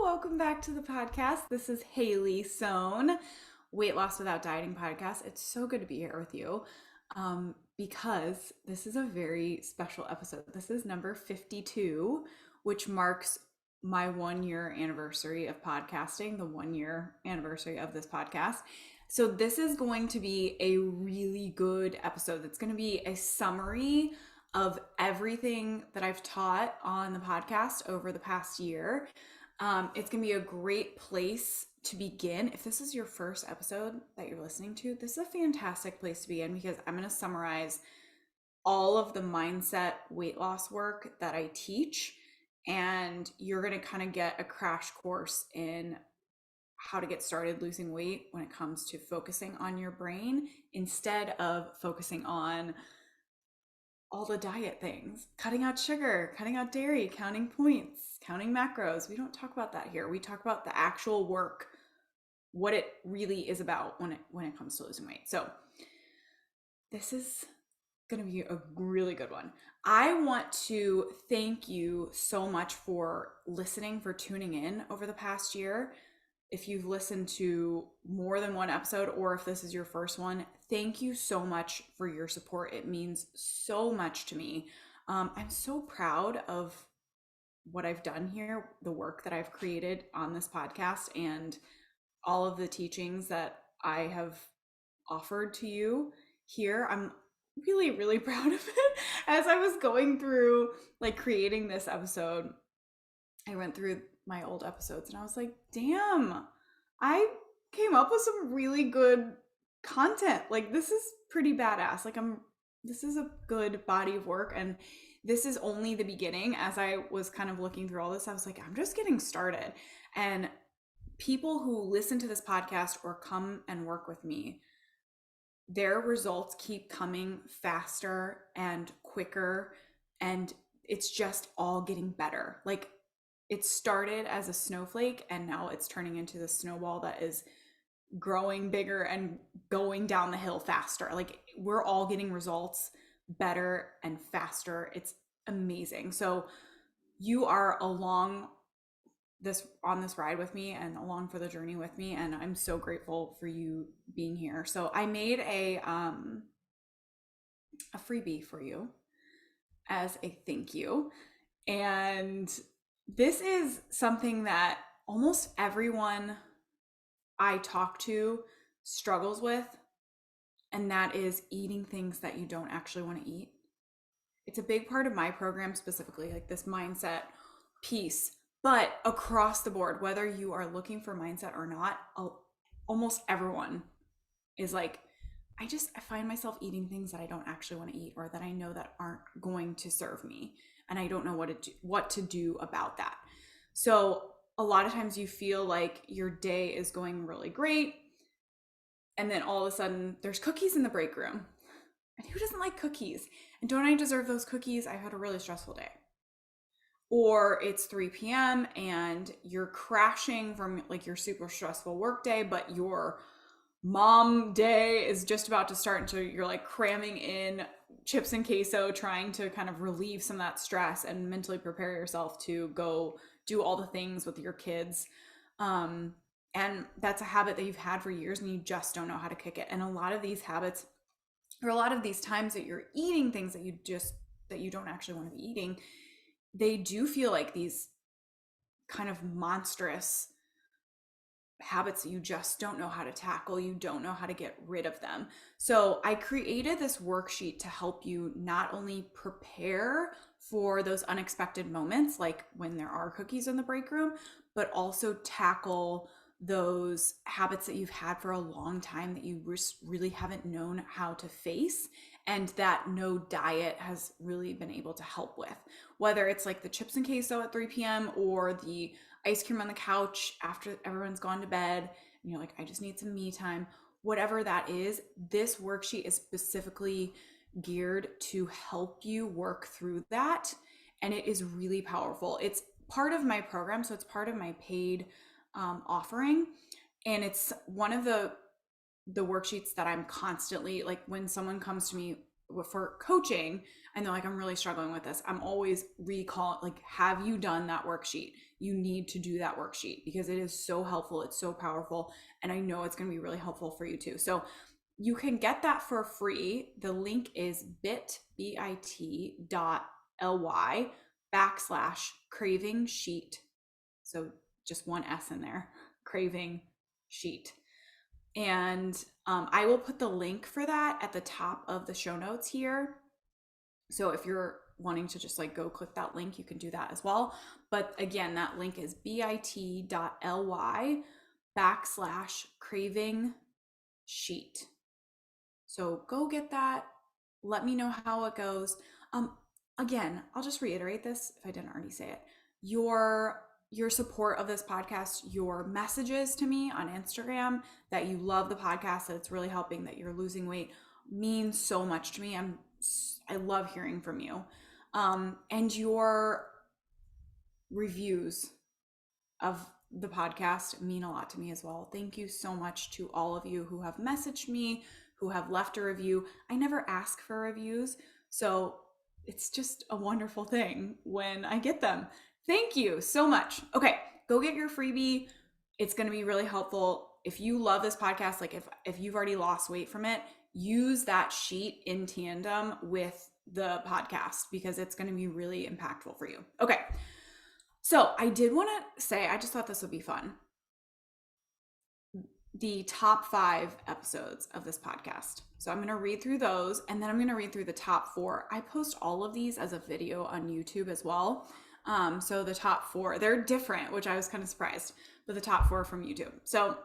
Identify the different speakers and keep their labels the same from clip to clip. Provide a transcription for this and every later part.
Speaker 1: welcome back to the podcast. This is Hayley Sohn, Weight Loss Without Dieting podcast. It's so good to be here with you because this is a very special episode. This is number 52, which marks my 1 year anniversary of podcasting, the 1 year anniversary of this podcast. So this is going to be a really good episode. It's going to be a summary of everything that I've taught on the podcast over the past year. It's going to be a great place to begin. If this is your first episode that you're listening to, this is a fantastic place to begin because I'm going to summarize all of the mindset weight loss work that I teach, and you're going to kind of get a crash course in how to get started losing weight when it comes to focusing on your brain instead of focusing on all the diet things, cutting out sugar, cutting out dairy, counting points, counting macros. We don't talk about that here. We talk about the actual work, what it really is about when it comes to losing weight. So this is going to be a really good one. I want to thank you so much for listening, for tuning in over the past year. If you've listened to more than one episode, or if this is your first one, thank you so much for your support. It means so much to me. I'm so proud of what I've done here, the work that I've created on this podcast, and all of the teachings that I have offered to you here. I'm really, really proud of it. As I was going through creating this episode, I went through my old episodes and I was like, damn, I came up with some really good content. This is pretty badass. This is a good body of work, and this is only the beginning. As I was kind of looking through all this, I was like, I'm just getting started. And people who listen to this podcast or come and work with me, their results keep coming faster and quicker, and it's just all getting better. It started as a snowflake and now it's turning into the snowball that is growing bigger and going down the hill faster. We're all getting results better and faster. It's amazing. So you are on this ride with me and along for the journey with me, and I'm so grateful for you being here. So I made a freebie for you as a thank you. And this is something that almost everyone I talk to struggles with, and that is eating things that you don't actually want to eat. It's a big part of my program, specifically, this mindset piece, but across the board, whether you are looking for mindset or not, almost everyone is like, I find myself eating things that I don't actually want to eat, or that I know that aren't going to serve me, and I don't know what to do about that. So a lot of times you feel like your day is going really great, and then all of a sudden there's cookies in the break room. And who doesn't like cookies? And don't I deserve those cookies? I had a really stressful day. Or it's 3 p.m. and you're crashing from your super stressful work day, but your mom day is just about to start, and so you're cramming in chips and queso, trying to kind of relieve some of that stress and mentally prepare yourself to go do all the things with your kids. And that's a habit that you've had for years and you just don't know how to kick it. And a lot of these habits, or a lot of these times that you're eating things that you don't actually want to be eating, they do feel like these kind of monstrous habits that you just don't know how to tackle. You don't know how to get rid of them. So I created this worksheet to help you not only prepare for those unexpected moments, like when there are cookies in the break room, but also tackle those habits that you've had for a long time that you really haven't known how to face, and that no diet has really been able to help with. Whether it's the chips and queso at 3 p.m. or the ice cream on the couch after everyone's gone to bed, and you're like, I just need some me time. Whatever that is, this worksheet is specifically geared to help you work through that. And it is really powerful. It's part of my program, so it's part of my paid offering. And it's one of the worksheets that I'm constantly, when someone comes to me for coaching and they're like, I'm really struggling with this, I'm always like, have you done that worksheet? You need to do that worksheet because it is so helpful. It's so powerful. And I know it's going to be really helpful for you too. So you can get that for free. The link is bit.ly/craving sheet. So just one S in there, craving sheet. And I will put the link for that at the top of the show notes here. So if you're wanting to just like go click that link, you can do that as well. But again, that link is bit.ly/craving sheet. So go get that. Let me know how it goes. Again, I'll just reiterate this if I didn't already say it. Your support of this podcast, your messages to me on Instagram that you love the podcast, that it's really helping, that you're losing weight, means so much to me. I love hearing from you. And your reviews of the podcast mean a lot to me as well. Thank you so much to all of you who have messaged me, who have left a review. I never ask for reviews, so it's just a wonderful thing when I get them. Thank you so much. Okay, go get your freebie. It's going to be really helpful. If you love this podcast, like if you've already lost weight from it, use that sheet in tandem with the podcast because it's going to be really impactful for you. Okay. So I did want to say, I just thought this would be fun. The top 5 episodes of this podcast. So I'm going to read through those and then I'm going to read through the top 4. I post all of these as a video on YouTube as well. So the top 4, they're different, which I was kind of surprised, but the top 4 from YouTube. So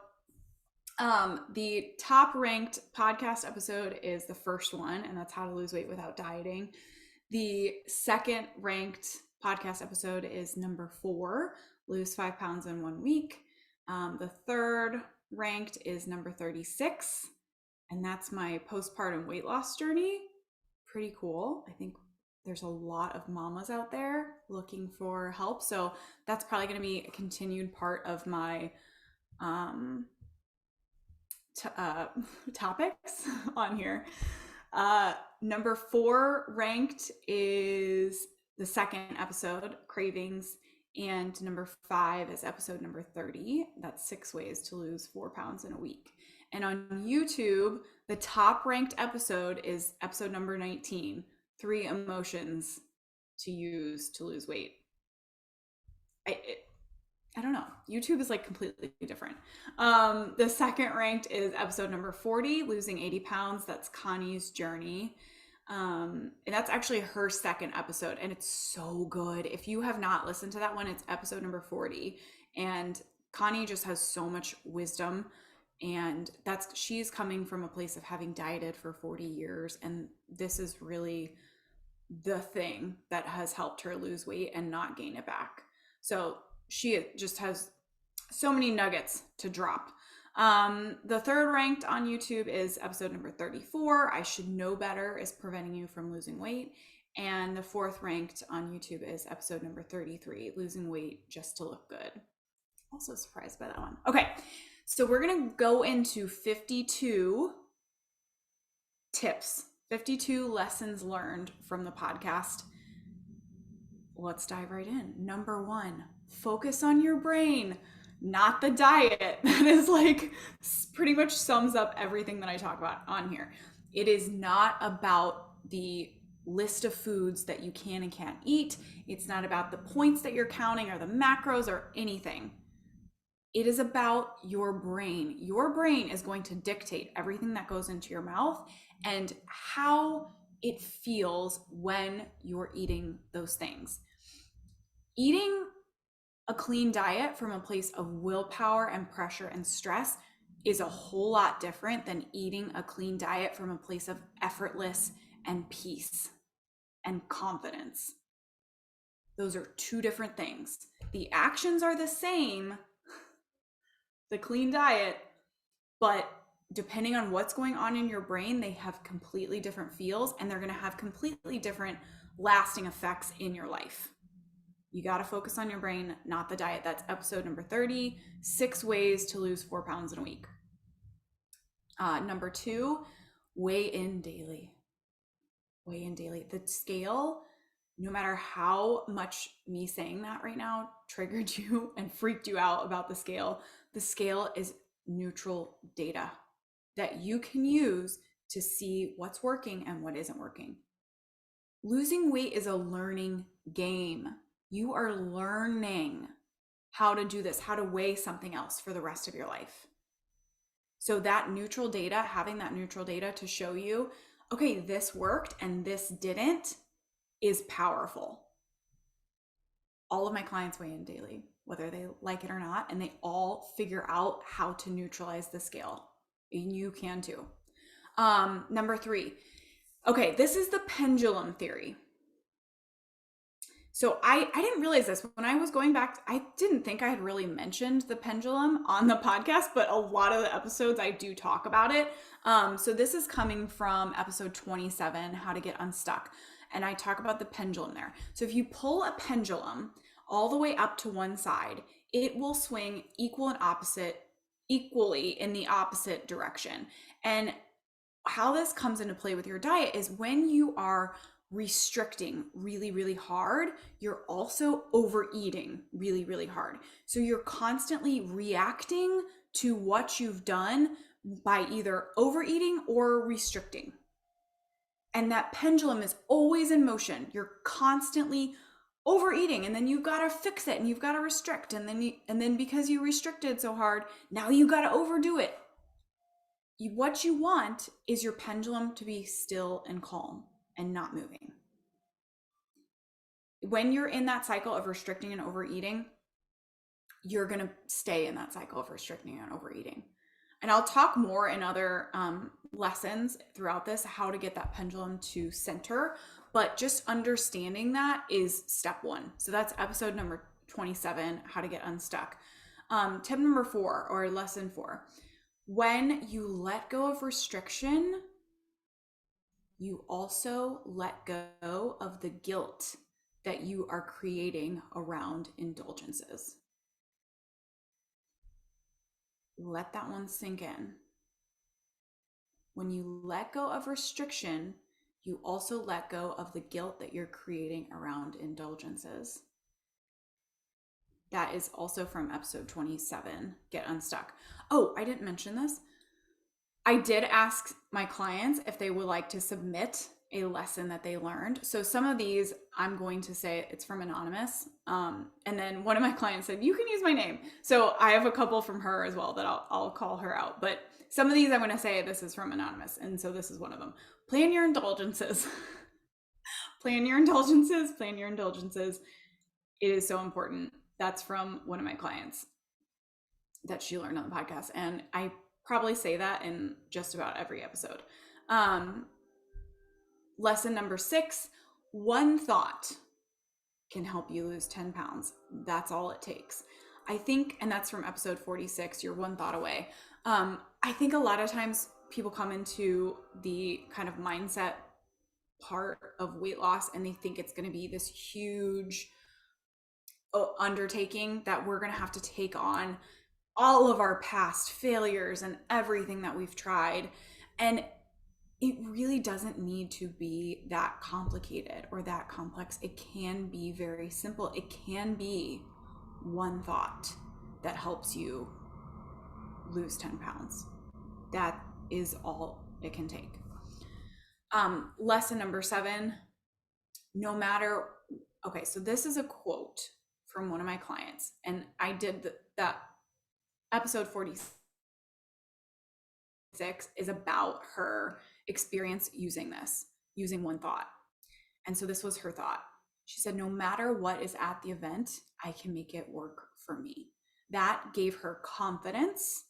Speaker 1: the top ranked podcast episode is the first one, and that's how to lose weight without dieting. The second ranked podcast episode is number 4, lose 5 pounds in 1 week. The third ranked is number 36, and that's my postpartum weight loss journey. Pretty cool. I think there's a lot of mamas out there looking for help, so that's probably going to be a continued part of my topics on here. Number 4 ranked is the second episode, Cravings, and number 5 is episode number 30. That's 6 ways to lose 4 pounds in a week. And on YouTube, the top ranked episode is episode number 19, 3 emotions to use to lose weight. I don't know. YouTube is like completely different. The second ranked is episode number 40, losing 80 pounds. That's Connie's journey. And that's actually her second episode, and it's so good. If you have not listened to that one, it's episode number 40. And Connie just has so much wisdom, and she's coming from a place of having dieted for 40 years. And this is really the thing that has helped her lose weight and not gain it back. So she just has so many nuggets to drop. The third ranked on YouTube is episode number 34. I Should Know Better is Preventing You from Losing Weight. And the fourth ranked on YouTube is episode number 33, Losing Weight Just to Look Good. Also surprised by that one. Okay, so we're going to go into 52 tips, 52 lessons learned from the podcast. Let's dive right in. Number 1, focus on your brain, not the diet. That is like pretty much sums up everything that I talk about on here. It is not about the list of foods that you can and can't eat. It's not about the points that you're counting or the macros or anything. It is about your brain. Your brain is going to dictate everything that goes into your mouth and how it feels when you're eating those things. Eating a clean diet from a place of willpower and pressure and stress is a whole lot different than eating a clean diet from a place of effortless and peace and confidence. Those are 2 different things. The actions are the same, the clean diet, but depending on what's going on in your brain, they have completely different feels, and they're going to have completely different lasting effects in your life. You got to focus on your brain, not the diet. That's episode number 30, 6 ways to lose 4 pounds in a week. Number 2, weigh in daily. weigh in daily. The scale, no matter how much me saying that right now triggered you and freaked you out about the scale is neutral data that you can use to see what's working and what isn't working. Losing weight is a learning game. You are learning how to do this, how to weigh something else for the rest of your life. So that neutral data, having that neutral data to show you, okay, this worked and this didn't, is powerful. All of my clients weigh in daily, whether they like it or not, and they all figure out how to neutralize the scale. And you can too. Number 3. Okay, this is the pendulum theory. So I didn't realize this when I was going back. I didn't think I had really mentioned the pendulum on the podcast, but a lot of the episodes I do talk about it. So this is coming from episode 27, How to Get Unstuck. And I talk about the pendulum there. So if you pull a pendulum all the way up to one side, it will swing equally in the opposite direction. And how this comes into play with your diet is when you are restricting really, really hard, you're also overeating really, really hard. So you're constantly reacting to what you've done by either overeating or restricting. And that pendulum is always in motion. You're constantly overeating, and then you've got to fix it and you've got to restrict. And then because you restricted so hard, now you got to overdo it. What you want is your pendulum to be still and calm and not moving. When you're in that cycle of restricting and overeating, you're going to stay in that cycle of restricting and overeating. And I'll talk more in other lessons throughout this, how to get that pendulum to center. But just understanding that is step 1. So that's episode number 27, How to Get Unstuck. Tip number 4, or lesson 4. When you let go of restriction, you also let go of the guilt that you are creating around indulgences. Let that one sink in. When you let go of restriction, you also let go of the guilt that you're creating around indulgences. That is also from episode 27, Get Unstuck. Oh, I didn't mention this. I did ask my clients if they would like to submit a lesson that they learned. So some of these, I'm going to say it's from Anonymous. And then one of my clients said, you can use my name. So I have a couple from her as well that I'll call her out. But some of these I'm going to say this is from Anonymous. And so this is one of them. Plan your indulgences. Plan your indulgences. Plan your indulgences. It is so important. That's from one of my clients that she learned on the podcast. And I probably say that in just about every episode. Lesson number 6, one thought can help you lose 10 pounds. That's all it takes. I think, and that's from episode 46, you're one thought away. I think a lot of times people come into the kind of mindset part of weight loss and they think it's going to be this huge undertaking that we're going to have to take on all of our past failures and everything that we've tried. And it really doesn't need to be that complicated or that complex. It can be very simple. It can be one thought that helps you lose 10 pounds. That is all it can take. Lesson number 7, no matter, okay, so this is a quote from one of my clients, and I did that episode 46 is about her experience using one thought. And so this was her thought. She said, no matter what is at the event, I can make it work for me. That gave her confidence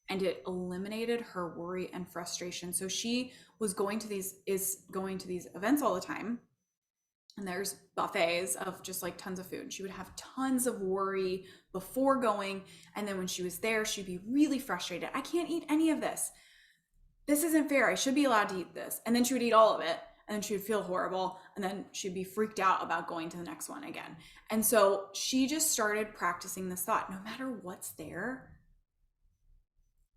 Speaker 1: and it eliminated her worry and frustration. So she was going to these events all the time. And there's buffets of just like tons of food. She would have tons of worry before going. And then when she was there, she'd be really frustrated. I can't eat any of this. This isn't fair. I should be allowed to eat this. And then she would eat all of it. And then she would feel horrible. And then she'd be freaked out about going to the next one again. And so she just started practicing this thought. No matter what's there,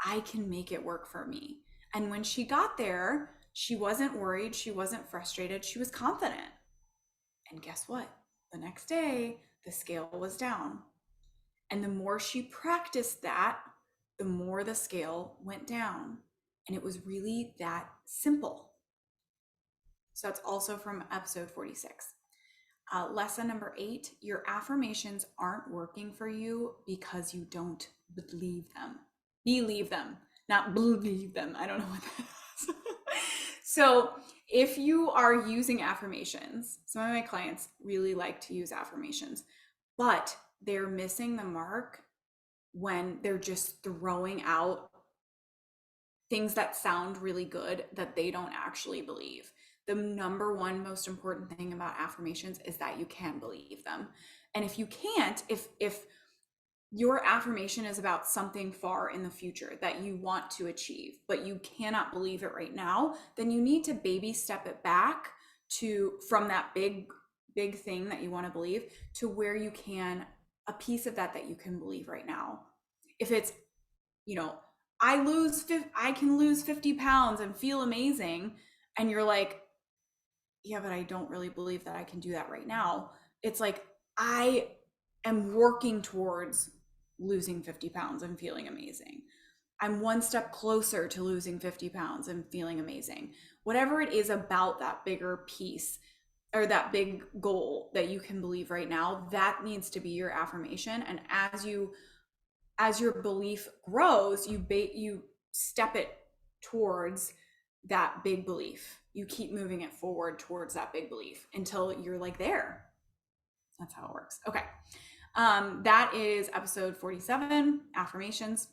Speaker 1: I can make it work for me. And when she got there, She wasn't worried. She wasn't frustrated. She was confident. And guess what? The next day, the scale was down. And the more she practiced that, the more the scale went down. And it was really that simple. So that's also from episode 46. Lesson number 8, your affirmations aren't working for you because you don't believe them. Believe them, not believe them. I don't know what that is. So if you are using affirmations, some of my clients really like to use affirmations, but they're missing the mark when they're just throwing out things that sound really good that they don't actually believe. The number one most important thing about affirmations is that you can believe them. And if you can't, if your affirmation is about something far in the future that you want to achieve, but you cannot believe it right now, then you need to baby step it back to from that big thing that you want to believe to where you can a piece of that you can believe right now. If it's, you know, I can lose 50 pounds and feel amazing, and you're like, yeah, but I don't really believe that I can do that right now. It's like, I am working towards losing 50 pounds and feeling amazing. I'm one step closer to losing 50 pounds and feeling amazing. Whatever it is about that bigger piece or that big goal that you can believe right now, that needs to be your affirmation. And as your belief grows, you step it towards that big belief. You keep moving it forward towards that big belief until you're like there. That's how it works. Okay. That is episode 47, affirmations.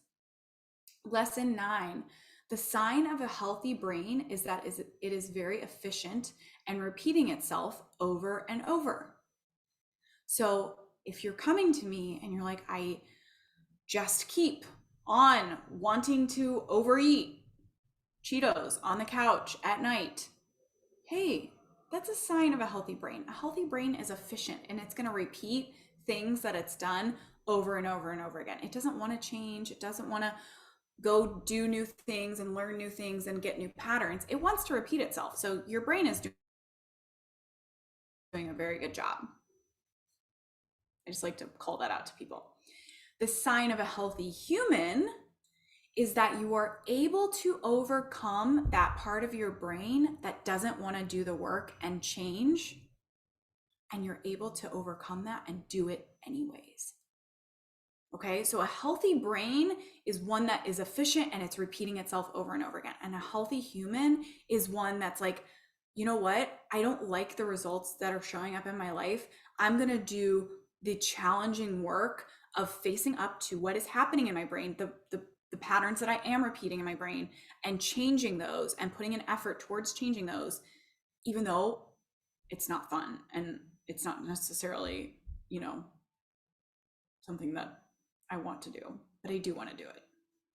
Speaker 1: Lesson 9, the sign of a healthy brain is that it is very efficient and repeating itself over and over. So if you're coming to me and you're like, I just keep on wanting to overeat Cheetos on the couch at night, hey, that's a sign of a healthy brain. A healthy brain is efficient and it's going to repeat things that it's done over and over and over again. It doesn't want to change. It doesn't want to go do new things and learn new things and get new patterns. It wants to repeat itself. So your brain is doing a very good job. I just like to call that out to people. The sign of a healthy human is that you are able to overcome that part of your brain that doesn't want to do the work and change. And you're able to overcome that and do it anyways. Okay, so a healthy brain is one that is efficient and it's repeating itself over and over again. And a healthy human is one that's like, you know what? I don't like the results that are showing up in my life. I'm going to do the challenging work of facing up to what is happening in my brain, the patterns that I am repeating in my brain, and changing those and putting an effort towards changing those, even though it's not fun and it's not necessarily, something that I want to do, but I do want to do it.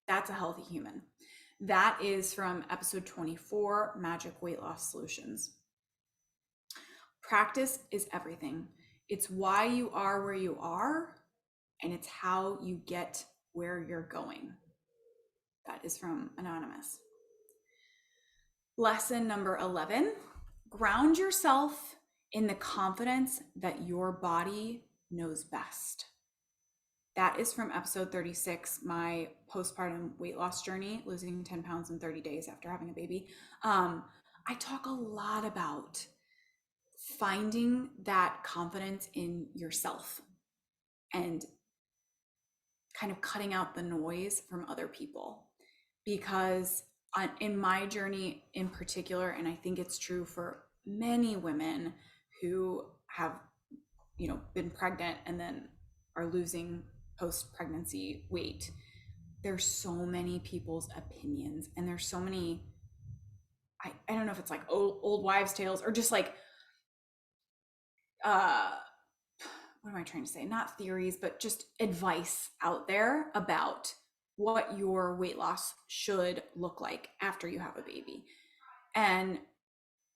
Speaker 1: That's a healthy human. That is from episode 24, Magic Weight Loss Solutions. Practice is everything. It's why you are where you are, and it's how you get where you're going. That is from Anonymous. Lesson number 11, ground yourself in the confidence that your body knows best. That is from episode 36, my postpartum weight loss journey, losing 10 pounds in 30 days after having a baby. I talk a lot about finding that confidence in yourself and kind of cutting out the noise from other people. Because in my journey in particular, and I think it's true for many women who have, been pregnant and then are losing post-pregnancy weight, there's so many people's opinions, and there's so many, I don't know if it's like old wives' tales or just like what am I trying to say? Not theories, but just advice out there about what your weight loss should look like after you have a baby. And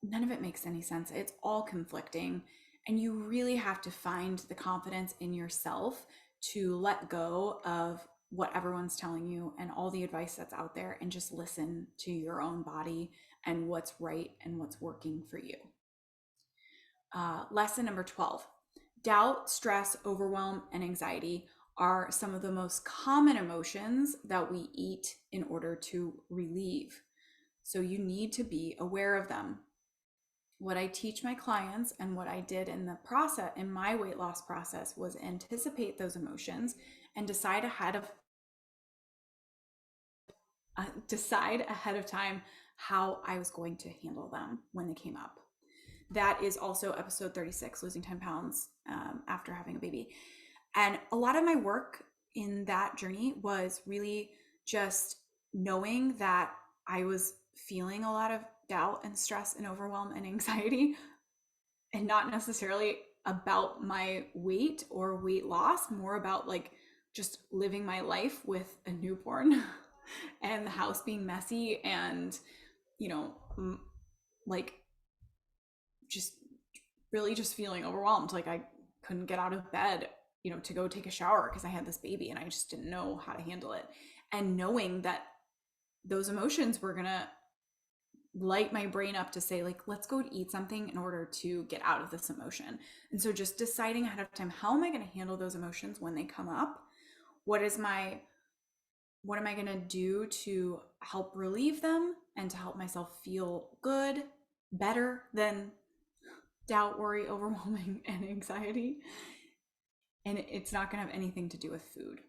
Speaker 1: none of it makes any sense. It's all conflicting. And you really have to find the confidence in yourself to let go of what everyone's telling you and all the advice that's out there and just listen to your own body and what's right and what's working for you. Lesson number 12. Doubt, stress, overwhelm, and anxiety are some of the most common emotions that we eat in order to relieve. So you need to be aware of them. What I teach my clients and what I did in the process, in my weight loss process, was anticipate those emotions and decide ahead of time how I was going to handle them when they came up. That is also episode 36, losing 10 pounds after having a baby. And a lot of my work in that journey was really just knowing that I was feeling a lot of doubt and stress and overwhelm and anxiety, and not necessarily about my weight or weight loss, more about like just living my life with a newborn and the house being messy and, like just really just feeling overwhelmed. Like I couldn't get out of bed, to go take a shower because I had this baby and I just didn't know how to handle it. And knowing that those emotions were going to light my brain up to say, like, let's go eat something in order to get out of this emotion. And so just deciding ahead of time, how am I going to handle those emotions when they come up? What am I going to do to help relieve them and to help myself feel good, better than doubt, worry, overwhelming, and anxiety? And it's not going to have anything to do with food.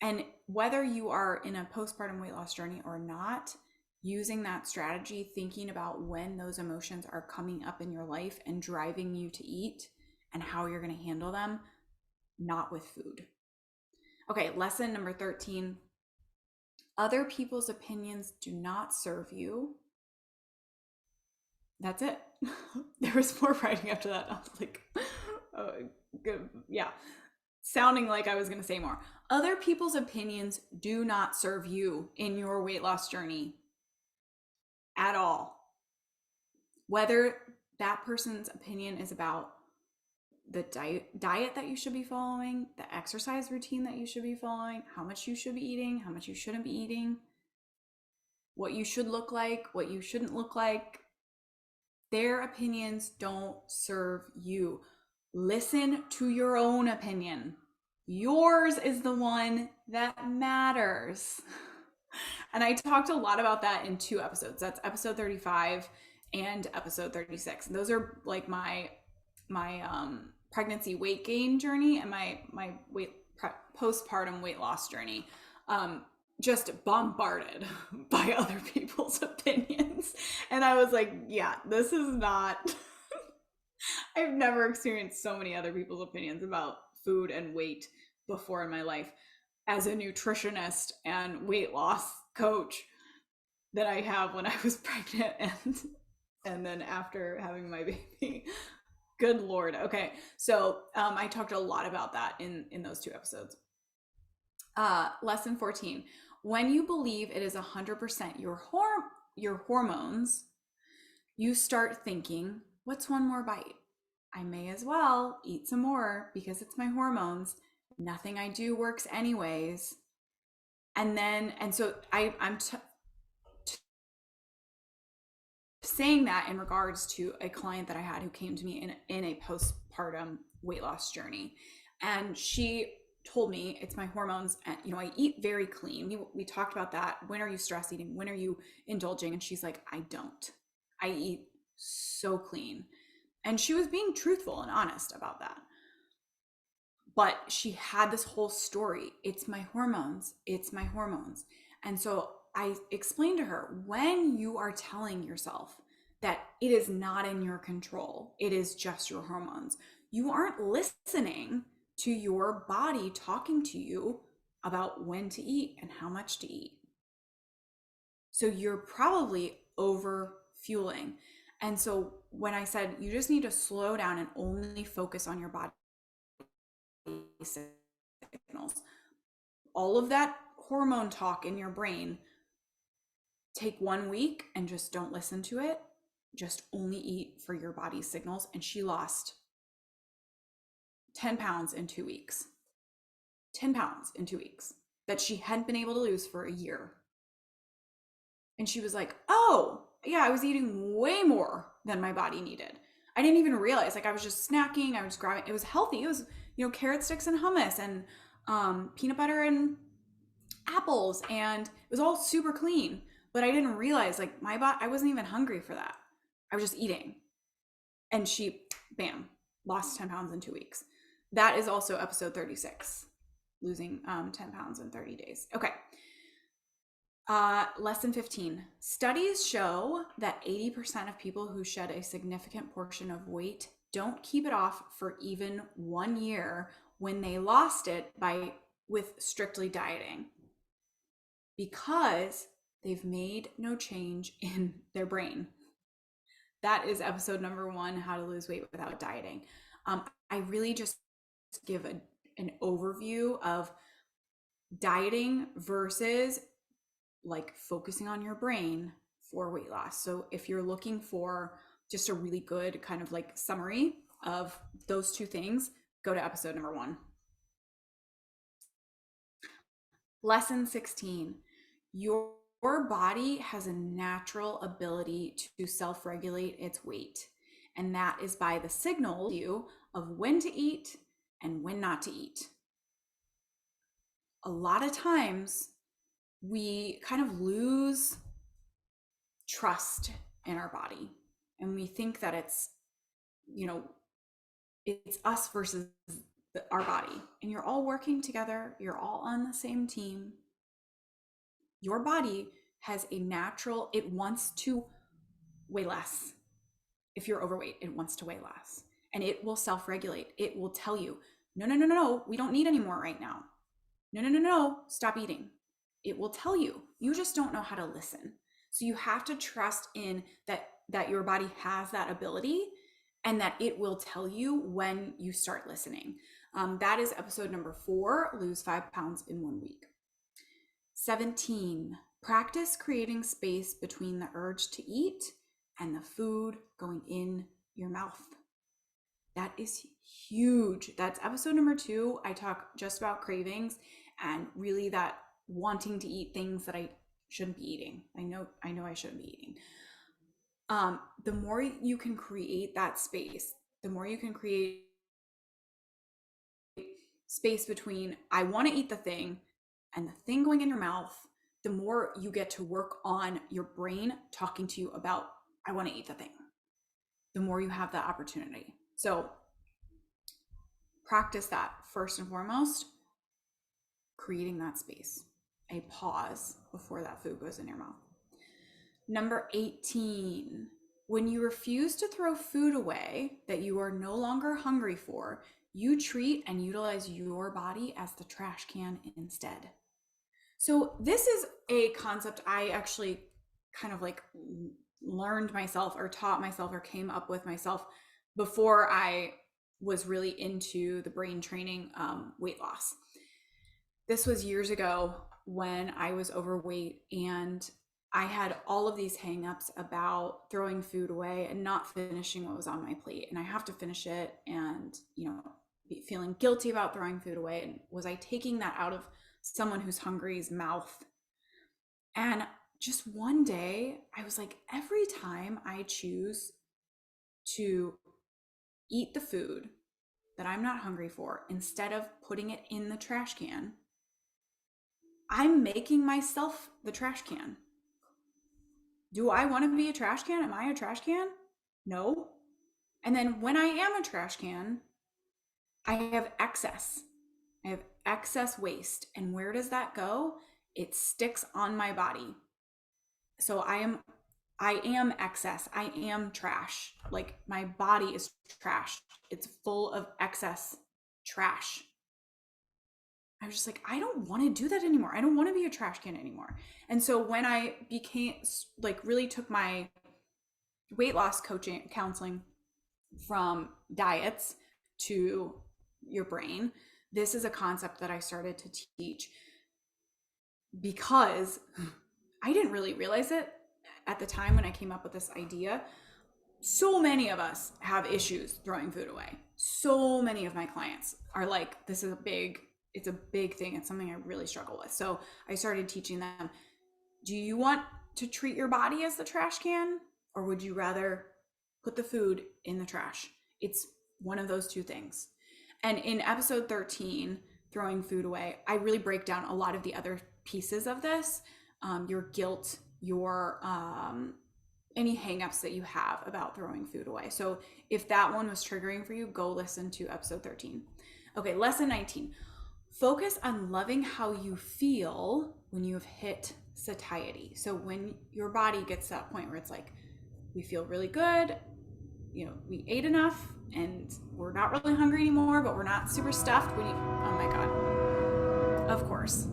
Speaker 1: And whether you are in a postpartum weight loss journey or not, using that strategy, thinking about when those emotions are coming up in your life and driving you to eat and how you're going to handle them, not with food. Okay, lesson number 13. Other people's opinions do not serve you. That's it. There was more writing after that. I was like, oh, good. Yeah. Sounding like I was going to say more. Other people's opinions do not serve you in your weight loss journey at all. Whether that person's opinion is about the diet that you should be following, the exercise routine that you should be following, how much you should be eating, how much you shouldn't be eating, what you should look like, what you shouldn't look like, their opinions don't serve you. Listen to your own opinion. Yours is the one that matters. And I talked a lot about that in 2 episodes. That's episode 35 and episode 36. And those are like my pregnancy weight gain journey and my postpartum weight loss journey. Just bombarded by other people's opinions. And I was like, yeah, this is not, I've never experienced so many other people's opinions about food and weight before in my life as a nutritionist and weight loss coach that I have when I was pregnant and then after having my baby. Good Lord. Okay. So I talked a lot about that in those 2 episodes. Lesson 14. When you believe it is 100% your hormones, you start thinking, what's one more bite? I may as well eat some more because it's my hormones. Nothing I do works anyways. And so I'm saying that in regards to a client that I had who came to me in a postpartum weight loss journey. And she told me it's my hormones, and I eat very clean. We talked about that. When are you stress eating? When are you indulging? And she's like, I don't. I eat so clean. And she was being truthful and honest about that. But she had this whole story. It's my hormones. It's my hormones. And so I explained to her, when you are telling yourself that it is not in your control, it is just your hormones, you aren't listening to your body talking to you about when to eat and how much to eat. So you're probably over fueling. And so when I said you just need to slow down and only focus on your body signals, all of that hormone talk in your brain, take 1 week and just don't listen to it. Just only eat for your body's signals. And she lost 10 pounds in 2 weeks. 10 pounds in 2 weeks that she hadn't been able to lose for a year. And she was like, oh, yeah, I was eating way more than my body needed. I didn't even realize, like I was just snacking, I was grabbing, it was healthy. It was, carrot sticks and hummus and peanut butter and apples, and it was all super clean. But I didn't realize, like, my body, I wasn't even hungry for that. I was just eating. And she, bam, lost 10 pounds in 2 weeks. That is also episode 36, losing 10 pounds in 30 days. Okay. Lesson 15. Studies show that 80% of people who shed a significant portion of weight don't keep it off for even 1 year when they lost it with strictly dieting, because they've made no change in their brain. That is episode number 1, how to lose weight without dieting. I really just give an overview of dieting versus like focusing on your brain for weight loss. So if you're looking for just a really good kind of like summary of those two things, go to episode number 1. Lesson 16. Your body has a natural ability to self-regulate its weight, and that is by the signal of when to eat and when not to eat. A lot of times we kind of lose trust in our body, and we think that it's us versus our body, and you're all working together, you're all on the same team. Your body has a natural, it wants to weigh less. If you're overweight, it wants to weigh less, and it will self-regulate. It will tell you, no, we don't need any more right now. No, stop eating. It will tell you. You just don't know how to listen. So you have to trust in that your body has that ability, and that it will tell you when you start listening. That is episode number 4, lose 5 pounds in 1 week. 17, practice creating space between the urge to eat and the food going in your mouth. That is huge. That's episode number 2. I talk just about cravings and really that wanting to eat things that I shouldn't be eating. I know I shouldn't be eating. The more you can create that space, the more you can create space between I want to eat the thing and the thing going in your mouth, the more you get to work on your brain talking to you about I want to eat the thing, the more you have that opportunity. So practice that first and foremost, creating that space, a pause before that food goes in your mouth. Number 18, when you refuse to throw food away that you are no longer hungry for, you treat and utilize your body as the trash can instead. So this is a concept I actually kind of like learned myself or taught myself or came up with myself before I was really into the brain training, weight loss. This was years ago when I was overweight, and I had all of these hangups about throwing food away and not finishing what was on my plate. And I have to finish it, and, feeling guilty about throwing food away. And was I taking that out of someone who's hungry's mouth? And just one day I was like, every time I choose to eat the food that I'm not hungry for, instead of putting it in the trash can, I'm making myself the trash can. Do I want to be a trash can? Am I a trash can? No. And then when I am a trash can, I have excess. I have excess waste. And where does that go? It sticks on my body. So I am excess. I am trash. Like, my body is trash. It's full of excess trash. I was just like, I don't want to do that anymore. I don't want to be a trash can anymore. And so when I became like, really took my weight loss counseling from diets to your brain, this is a concept that I started to teach, because I didn't really realize it at the time when I came up with this idea. So many of us have issues throwing food away. So many of my clients are like, it's a big thing. It's something I really struggle with. So I started teaching them, do you want to treat your body as the trash can, or would you rather put the food in the trash? It's one of those two things. And in episode 13, throwing food away, I really break down a lot of the other pieces of this, your guilt, your any hangups that you have about throwing food away. So if that one was triggering for you, go listen to episode 13. Okay, lesson 19. Focus on loving how you feel when you have hit satiety. So when your body gets to that point where it's like, we feel really good, we ate enough and we're not really hungry anymore, but we're not super stuffed. Oh my God. Of course.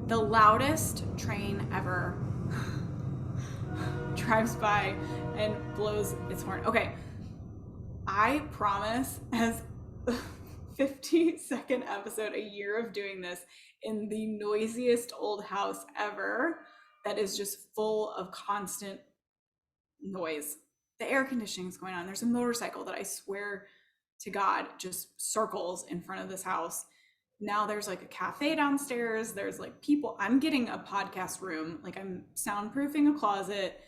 Speaker 1: The loudest train ever drives by and blows its horn. Okay. I promise, as 50-second episode, a year of doing this in the noisiest old house ever that is just full of constant noise. The air conditioning is going on. There's a motorcycle that I swear to God just circles in front of this house. Now there's like a cafe downstairs. There's like people. I'm getting a podcast room. Like I'm soundproofing a closet.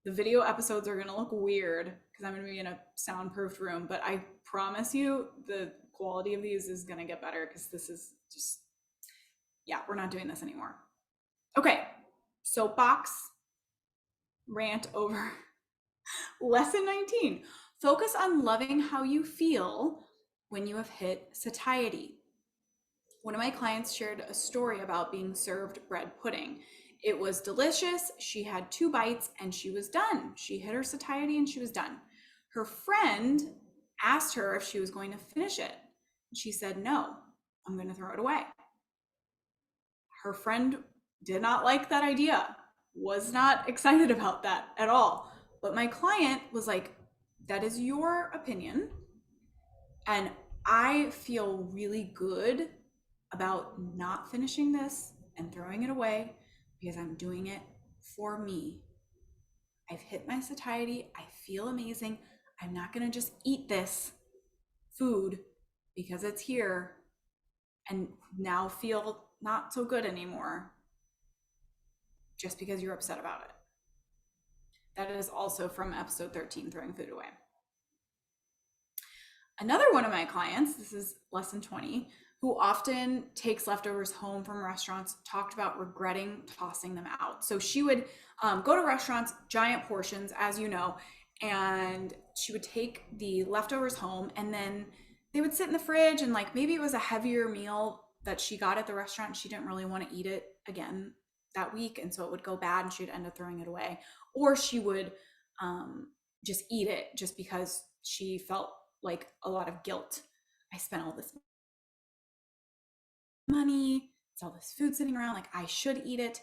Speaker 1: The video episodes are going to look weird because I'm going to be in a soundproofed room, but I promise you the quality of these is going to get better because this is just, yeah, we're not doing this anymore. Okay, soapbox rant over. Lesson 19, focus on loving how you feel when you have hit satiety. One of my clients shared a story about being served bread pudding. It was delicious. She had 2 bites and she was done. She hit her satiety and she was done. Her friend asked her if she was going to finish it. She said, no, I'm going to throw it away. Her friend did not like that idea, was not excited about that at all. But my client was like, that is your opinion. And I feel really good about not finishing this and throwing it away because I'm doing it for me. I've hit my satiety. I feel amazing. I'm not going to just eat this food because it's here and now feel not so good anymore just because you're upset about it. That is also from episode 13, throwing food away. Another one of my clients, this is lesson 20, who often takes leftovers home from restaurants, talked about regretting tossing them out. So she would go to restaurants, giant portions, as you know, and she would take the leftovers home and then they would sit in the fridge and like maybe it was a heavier meal that she got at the restaurant. She didn't really want to eat it again that week. And so it would go bad and she'd end up throwing it away. Or she would just eat it just because she felt like a lot of guilt. I spent all this money, it's all this food sitting around, like I should eat it.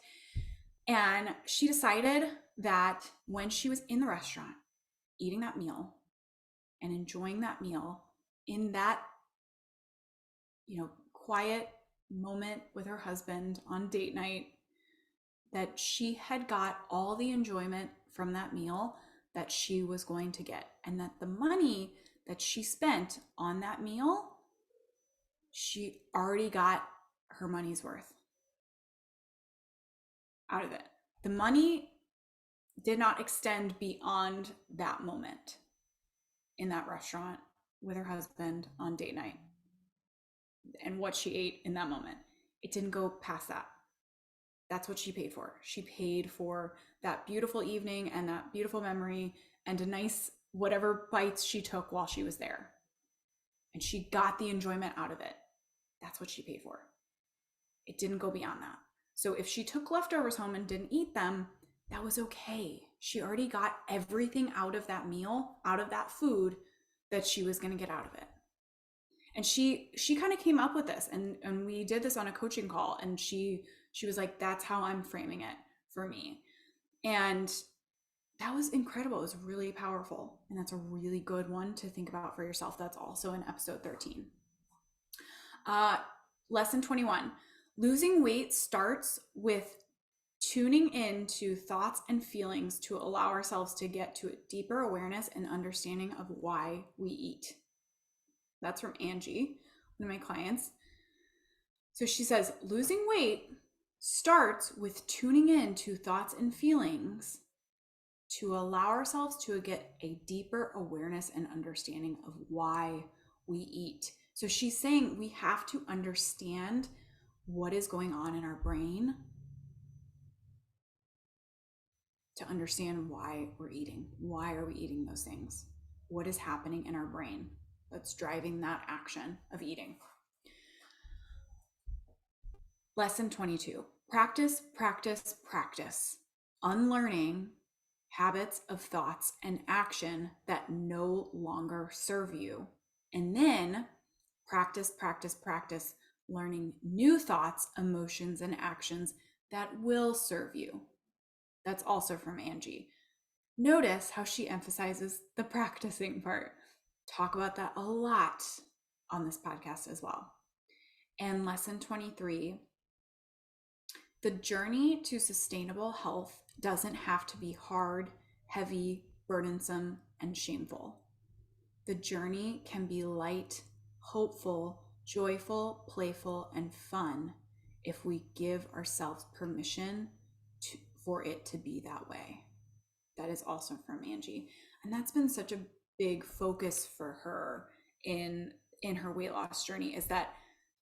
Speaker 1: And she decided that when she was in the restaurant eating that meal and enjoying that meal in that, quiet moment with her husband on date night, that she had got all the enjoyment from that meal that she was going to get, and that the money that she spent on that meal, she already got her money's worth out of it. The money did not extend beyond that moment in that restaurant with her husband on date night and what she ate in that moment. It didn't go past that. That's what she paid for. She paid for that beautiful evening and that beautiful memory and a nice whatever bites she took while she was there. And she got the enjoyment out of it. That's what she paid for. It didn't go beyond that. So if she took leftovers home and didn't eat them, that was okay. She already got everything out of that meal, out of that food that she was going to get out of it. And she kind of came up with this and we did this on a coaching call and she was like, that's how I'm framing it for me. And that was incredible. It was really powerful. And that's a really good one to think about for yourself. That's also in episode 13. Lesson 21, losing weight starts with tuning into thoughts and feelings to allow ourselves to get to a deeper awareness and understanding of why we eat. That's from Angie, one of my clients. So she says, losing weight starts with tuning in to thoughts and feelings to allow ourselves to get a deeper awareness and understanding of why we eat. So she's saying we have to understand what is going on in our brain to understand why we're eating. Why are we eating those things? What is happening in our brain that's driving that action of eating? Lesson 22. Practice, practice, practice. Unlearning habits of thoughts and action that no longer serve you. And then practice, practice, practice, learning new thoughts, emotions, and actions that will serve you. That's also from Angie. Notice how she emphasizes the practicing part. Talk about that a lot on this podcast as well. And lesson 23, the journey to sustainable health doesn't have to be hard, heavy, burdensome, and shameful. The journey can be light, hopeful, joyful, playful, and fun if we give ourselves permission for it to be that way. That is also from Angie. And that's been such a big focus for her in her weight loss journey, is that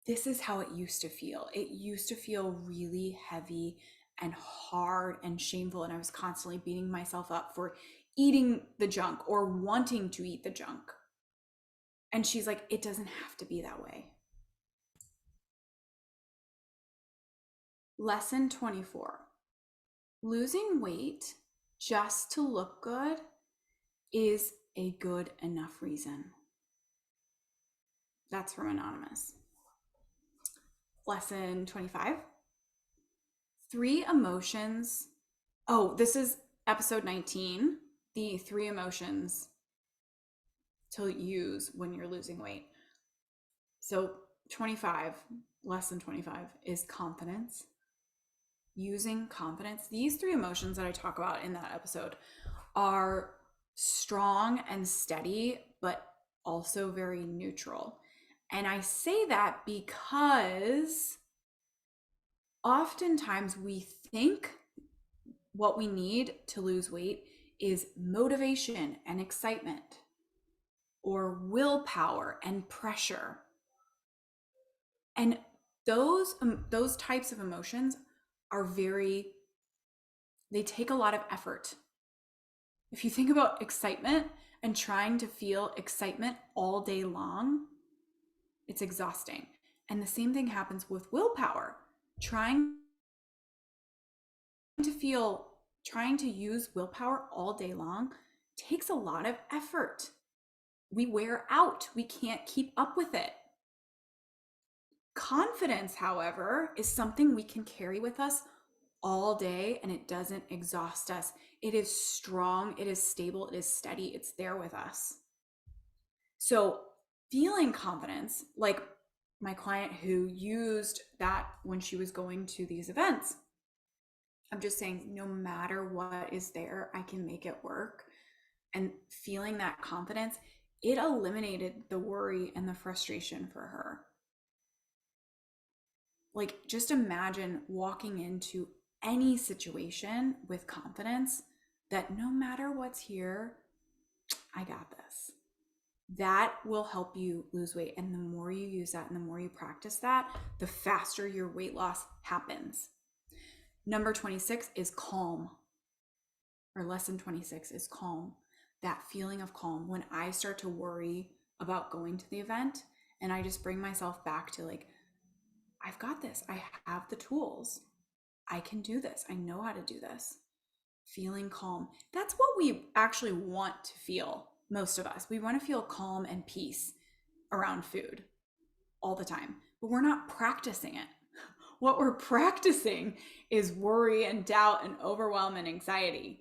Speaker 1: this is how it used to feel. It used to feel really heavy and hard and shameful. And I was constantly beating myself up for eating the junk or wanting to eat the junk. And she's like, it doesn't have to be that way. Lesson 24. Losing weight just to look good is a good enough reason. That's from Anonymous. Lesson 25. 3 emotions. Oh, this is episode 19. The 3 emotions to use when you're losing weight. So 25, lesson 25 is confidence. Using confidence. These 3 emotions that I talk about in that episode are strong and steady, but also very neutral. And I say that because oftentimes we think what we need to lose weight is motivation and excitement, or willpower and pressure. And those types of emotions are they take a lot of effort. If you think about excitement and trying to feel excitement all day long, it's exhausting. And the same thing happens with willpower. Trying to use willpower all day long takes a lot of effort. We wear out. We can't keep up with it. Confidence, however, is something we can carry with us all day, and it doesn't exhaust us. It is strong, it is stable, it is steady, it's there with us. So feeling confidence, like my client who used that when she was going to these events, I'm just saying, no matter what is there, I can make it work. And feeling that confidence, it eliminated the worry and the frustration for her. Like, just imagine walking into any situation with confidence that no matter what's here, I got this. That will help you lose weight. And the more you use that and the more you practice that, the faster your weight loss happens. Number 26 is calm, or lesson 26 is calm. That feeling of calm when I start to worry about going to the event, and I just bring myself back to like, I've got this. I have the tools. I can do this. I know how to do this. Feeling calm. That's what we actually want to feel, most of us. We want to feel calm and peace around food all the time, but we're not practicing it. What we're practicing is worry and doubt and overwhelm and anxiety.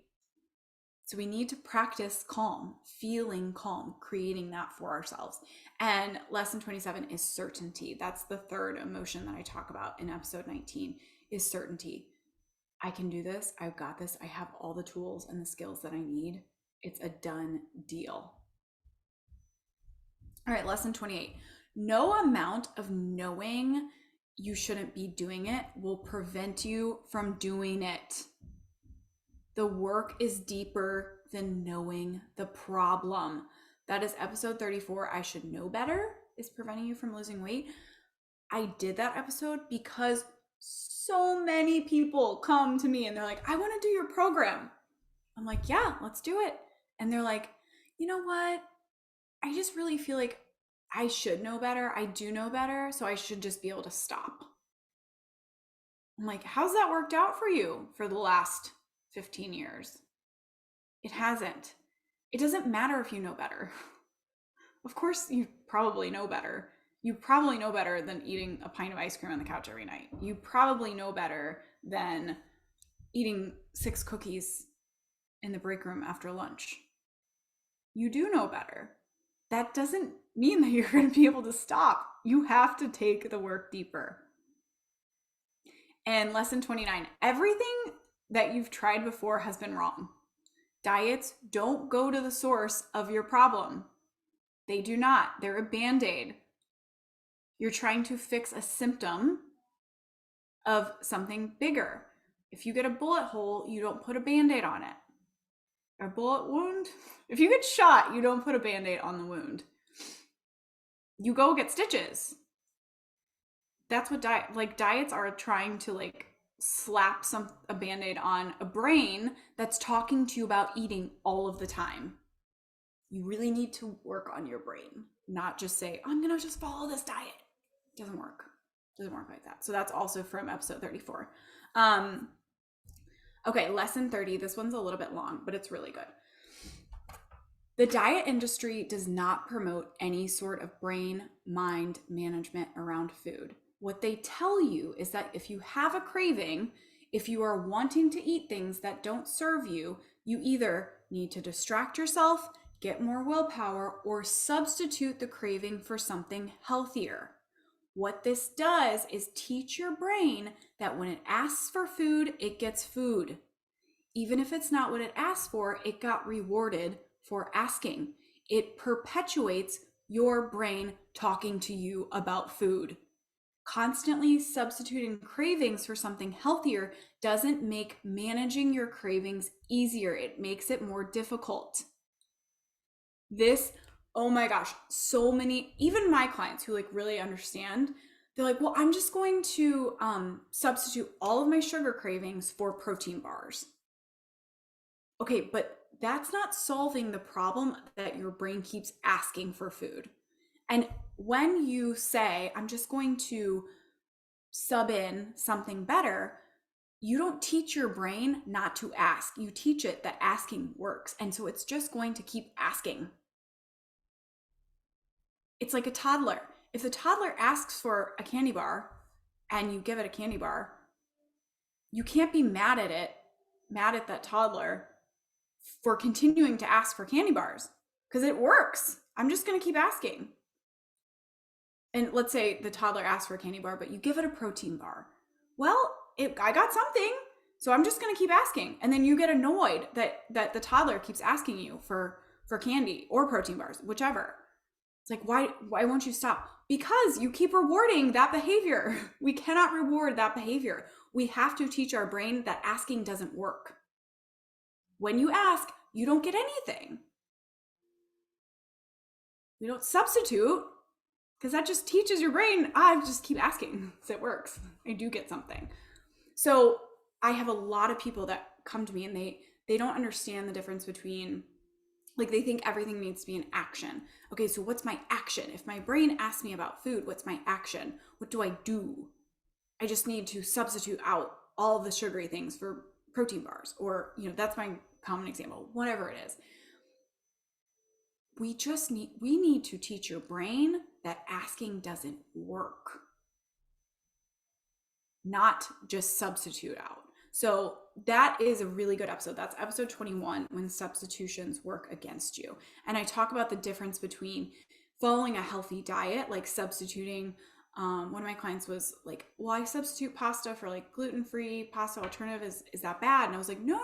Speaker 1: So we need to practice calm, feeling calm, creating that for ourselves. And lesson 27 is certainty. That's the 3rd emotion that I talk about in episode 19, is certainty. I can do this. I've got this. I have all the tools and the skills that I need. It's a done deal. All right, lesson 28. No amount of knowing you shouldn't be doing it will prevent you from doing it. The work is deeper than knowing the problem. That is episode 34. I should know better is preventing you from losing weight. I did that episode because so many people come to me and they're like, I want to do your program. I'm like, yeah, let's do it. And they're like, you know what? I just really feel like I should know better. I do know better. So I should just be able to stop. I'm like, how's that worked out for you for the last 15 years? It hasn't. It doesn't matter if you know better. Of course, you probably know better. You probably know better than eating a pint of ice cream on the couch every night. You probably know better than eating 6 cookies in the break room after lunch. You do know better. That doesn't mean that you're going to be able to stop. You have to take the work deeper. And lesson 29, everything that you've tried before has been wrong. Diets don't go to the source of your problem. They do not. They're a Band-Aid. You're trying to fix a symptom of something bigger. If you get a bullet hole, you don't put a Band-Aid on it. A bullet wound? If you get shot, you don't put a Band-Aid on the wound. You go get stitches. That's what diets are trying to slap a Band-Aid on a brain that's talking to you about eating all of the time. You really need to work on your brain, not just say, I'm gonna just follow this diet. It doesn't work. It doesn't work like that. So that's also from episode 34. Okay, lesson 30. This one's a little bit long, but it's really good. The diet industry does not promote any sort of brain-mind management around food. What they tell you is that if you have a craving, if you are wanting to eat things that don't serve you, you either need to distract yourself, get more willpower, or substitute the craving for something healthier. What this does is teach your brain that when it asks for food, it gets food. Even if it's not what it asked for, it got rewarded for asking. It perpetuates your brain talking to you about food. Constantly substituting cravings for something healthier doesn't make managing your cravings easier. It makes it more difficult. Oh my gosh, so many, even my clients who really understand, they're like, well, I'm just going to substitute all of my sugar cravings for protein bars. Okay, but that's not solving the problem that your brain keeps asking for food. And when you say, I'm just going to sub in something better, you don't teach your brain not to ask. You teach it that asking works. And so it's just going to keep asking. It's like a toddler. If the toddler asks for a candy bar and you give it a candy bar, you can't be mad at that toddler for continuing to ask for candy bars because it works. I'm just going to keep asking. And let's say the toddler asks for a candy bar, but you give it a protein bar. Well, I got something, so I'm just going to keep asking. And then you get annoyed that the toddler keeps asking you for candy or protein bars, whichever. It's like, why won't you stop? Because you keep rewarding that behavior. We cannot reward that behavior. We have to teach our brain that asking doesn't work. When you ask, you don't get anything. We don't substitute because that just teaches your brain, I just keep asking so it works. I do get something. So I have a lot of people that come to me and they don't understand the difference between, they think everything needs to be an action. Okay, so what's my action? If my brain asks me about food, what's my action? What do I do? I just need to substitute out all the sugary things for protein bars, or, that's my common example, whatever it is. We need to teach your brain that asking doesn't work, not just substitute out. So that is a really good episode. That's episode 21, when substitutions work against you. And I talk about the difference between following a healthy diet, like substituting. One of my clients was like, well, I substitute pasta for gluten-free pasta alternative. Is that bad? And I was like, no,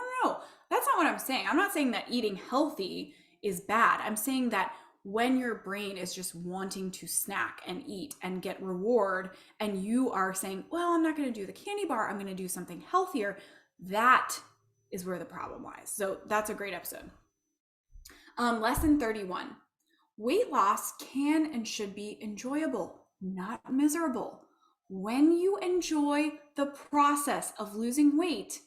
Speaker 1: that's not what I'm saying. I'm not saying that eating healthy is bad. I'm saying that when your brain is just wanting to snack and eat and get reward, and you are saying, well, I'm not going to do the candy bar, I'm going to do something healthier, that is where the problem lies. So that's a great episode. Lesson 31. Weight loss can and should be enjoyable, not miserable. When you enjoy the process of losing weight,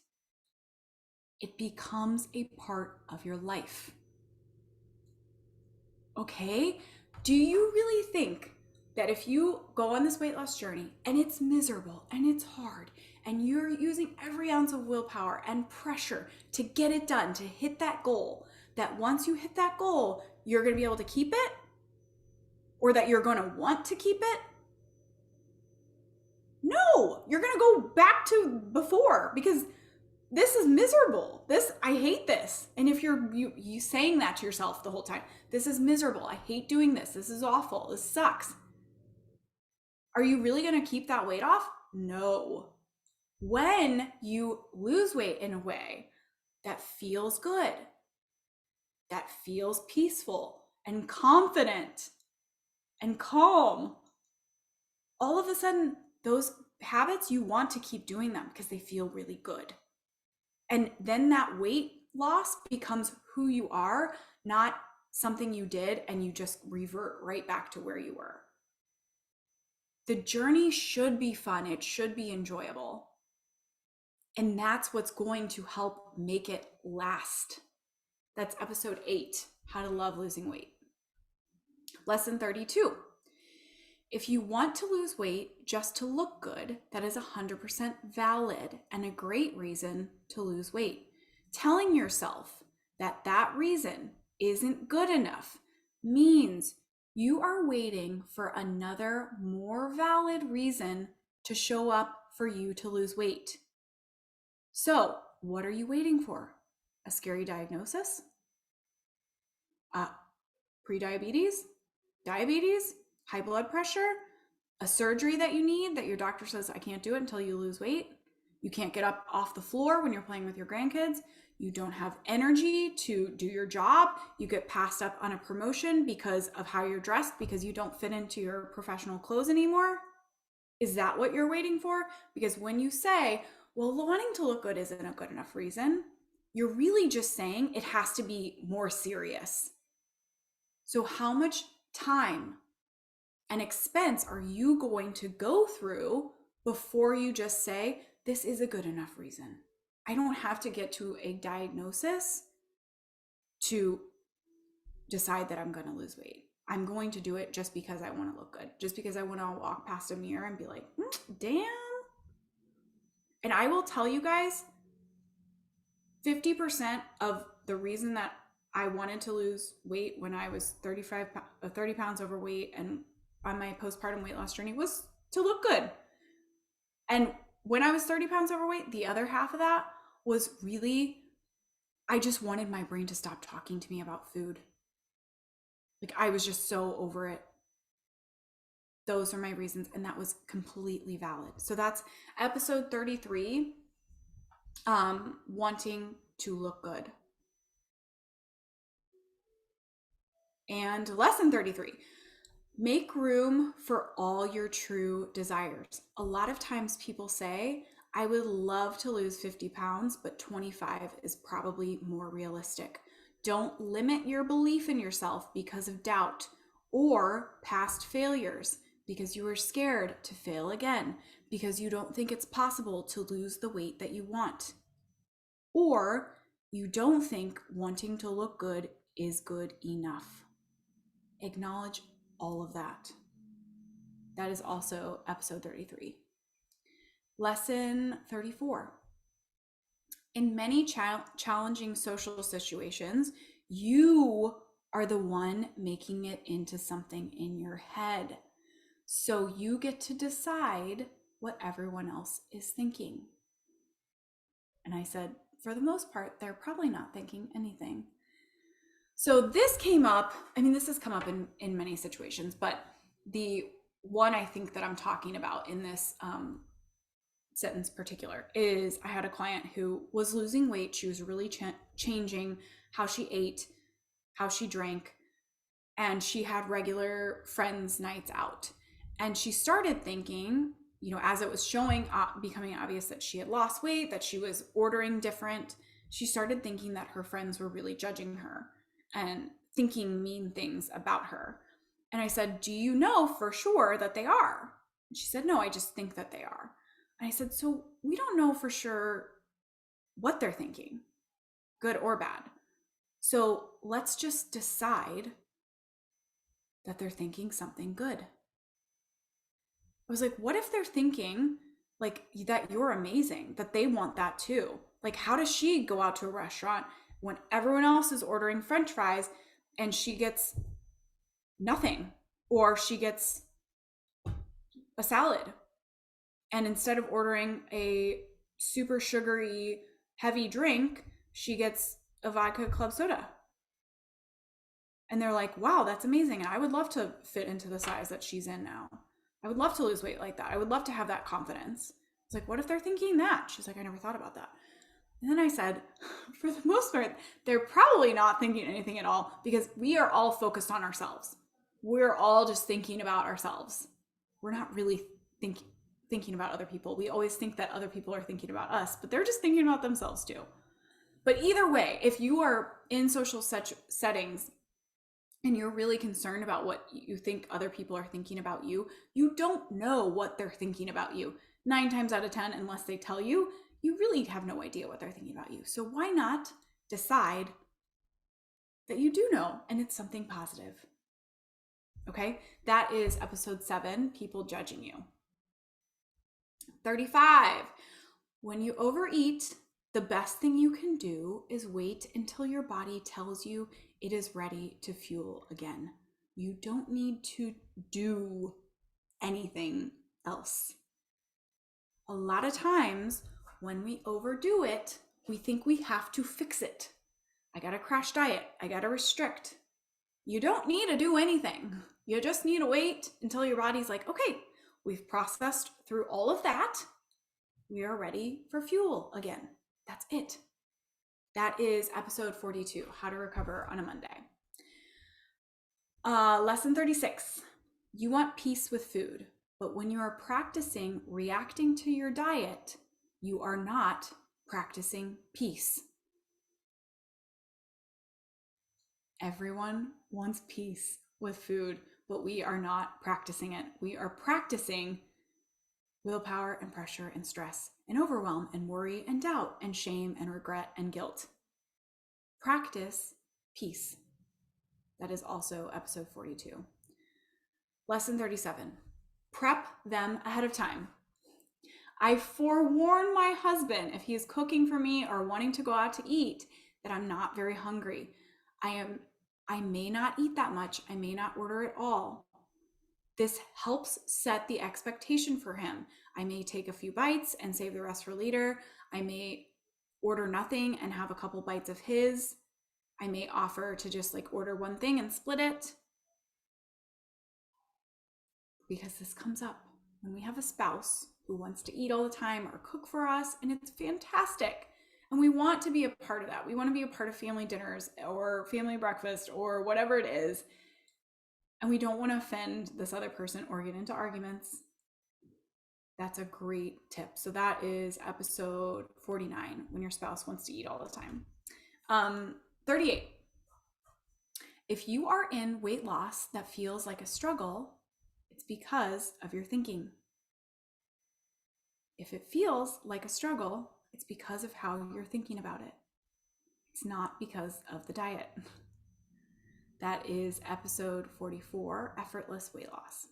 Speaker 1: it becomes a part of your life. Okay? Do you really think that if you go on this weight loss journey and it's miserable and it's hard and you're using every ounce of willpower and pressure to get it done, to hit that goal, that once you hit that goal, you're going to be able to keep it? Or that you're going to want to keep it? No, you're going to go back to before because this is miserable. I hate this. And if you saying that to yourself the whole time, this is miserable. I hate doing this. This is awful. This sucks. Are you really going to keep that weight off? No. When you lose weight in a way that feels good, that feels peaceful and confident and calm, all of a sudden, those habits, you want to keep doing them because they feel really good. And then that weight loss becomes who you are, not something you did and you just revert right back to where you were. The journey should be fun. It should be enjoyable. And that's what's going to help make it last. That's episode 8, How to Love Losing Weight. Lesson 32. If you want to lose weight just to look good, that is 100% valid and a great reason to lose weight. Telling yourself that that reason isn't good enough means you are waiting for another more valid reason to show up for you to lose weight. So, what are you waiting for? A scary diagnosis? Prediabetes? Diabetes? High blood pressure? A surgery that you need that your doctor says, I can't do it until you lose weight? You can't get up off the floor when you're playing with your grandkids? You don't have energy to do your job? You get passed up on a promotion because of how you're dressed because you don't fit into your professional clothes anymore? Is that what you're waiting for? Because when you say, well, wanting to look good isn't a good enough reason, you're really just saying it has to be more serious. So how much time and expense are you going to go through before you just say, this is a good enough reason? I don't have to get to a diagnosis to decide that I'm going to lose weight. I'm going to do it just because I want to look good, just because I want to walk past a mirror and be like, damn. And I will tell you guys, 50% of the reason that I wanted to lose weight when I was 30 pounds overweight and on my postpartum weight loss journey was to look good. And when I was 30 pounds overweight, the other half of that was really, I just wanted my brain to stop talking to me about food. Like I was just so over it. Those are my reasons. And that was completely valid. So that's episode 33, wanting to look good. And lesson 33, make room for all your true desires. A lot of times people say, I would love to lose 50 pounds, but 25 is probably more realistic. Don't limit your belief in yourself because of doubt or past failures, because you are scared to fail again, because you don't think it's possible to lose the weight that you want, or you don't think wanting to look good is good enough. Acknowledge all of that. That is also episode 33. Lesson 34. In many challenging social situations, you are the one making it into something in your head. So you get to decide what everyone else is thinking. And I said, for the most part, they're probably not thinking anything. So this came up, this has come up in many situations, but the one I think that I'm talking about in this sentence particular is I had a client who was losing weight. She was really changing how she ate, how she drank. and she had regular friends nights out. And she started thinking, as it was becoming obvious that she had lost weight, that she was ordering different, she started thinking that her friends were really judging her and thinking mean things about her. And I said, do you know for sure that they are? And she said, no, I just think that they are. And I said, so we don't know for sure what they're thinking, good or bad. So let's just decide that they're thinking something good. I was like, what if they're thinking like that you're amazing, that they want that too? Like, how does she go out to a restaurant when everyone else is ordering French fries and she gets nothing, or she gets a salad? And instead of ordering a super sugary, heavy drink, she gets a vodka club soda. And they're like, wow, that's amazing. And I would love to fit into the size that she's in now. I would love to lose weight like that. I would love to have that confidence. It's like, what if they're thinking that? She's like, I never thought about that. And then I said, for the most part, they're probably not thinking anything at all, because we are all focused on ourselves. We're all just thinking about ourselves. We're not really thinking about other people. We always think that other people are thinking about us, but they're just thinking about themselves too. But either way, if you are in social settings and you're really concerned about what you think other people are thinking about you, you don't know what they're thinking about you. 9 times out of 10, unless they tell you, you really have no idea what they're thinking about you. So why not decide that you do know, and it's something positive? Okay, that is episode 7, people judging you. 35, when you overeat, the best thing you can do is wait until your body tells you it is ready to fuel again. You don't need to do anything else. A lot of times when we overdo it, we think we have to fix it. I gotta crash diet. I gotta restrict. You don't need to do anything. You just need to wait until your body's like, okay, we've processed through all of that. We are ready for fuel again. That's it. That is episode 42, How to Recover on a Monday. Lesson 36, you want peace with food, but when you are practicing reacting to your diet, you are not practicing peace. Everyone wants peace with food, but we are not practicing it. We are practicing willpower and pressure and stress and overwhelm and worry and doubt and shame and regret and guilt. Practice peace. That is also episode 42. Lesson 37, prep them ahead of time. I forewarn my husband if he is cooking for me or wanting to go out to eat that I'm not very hungry. I may not eat that much. I may not order at all. This helps set the expectation for him. I may take a few bites and save the rest for later. I may order nothing and have a couple bites of his. I may offer to just order one thing and split it. Because this comes up when we have a spouse who wants to eat all the time or cook for us, and it's fantastic. And we want to be a part of that. We want to be a part of family dinners or family breakfast or whatever it is. And we don't want to offend this other person or get into arguments. That's a great tip. So that is episode 49, when your spouse wants to eat all the time. 38. If you are in weight loss that feels like a struggle, it's because of your thinking. If it feels like a struggle, it's because of how you're thinking about it. It's not because of the diet. That is episode 44, Effortless Weight Loss.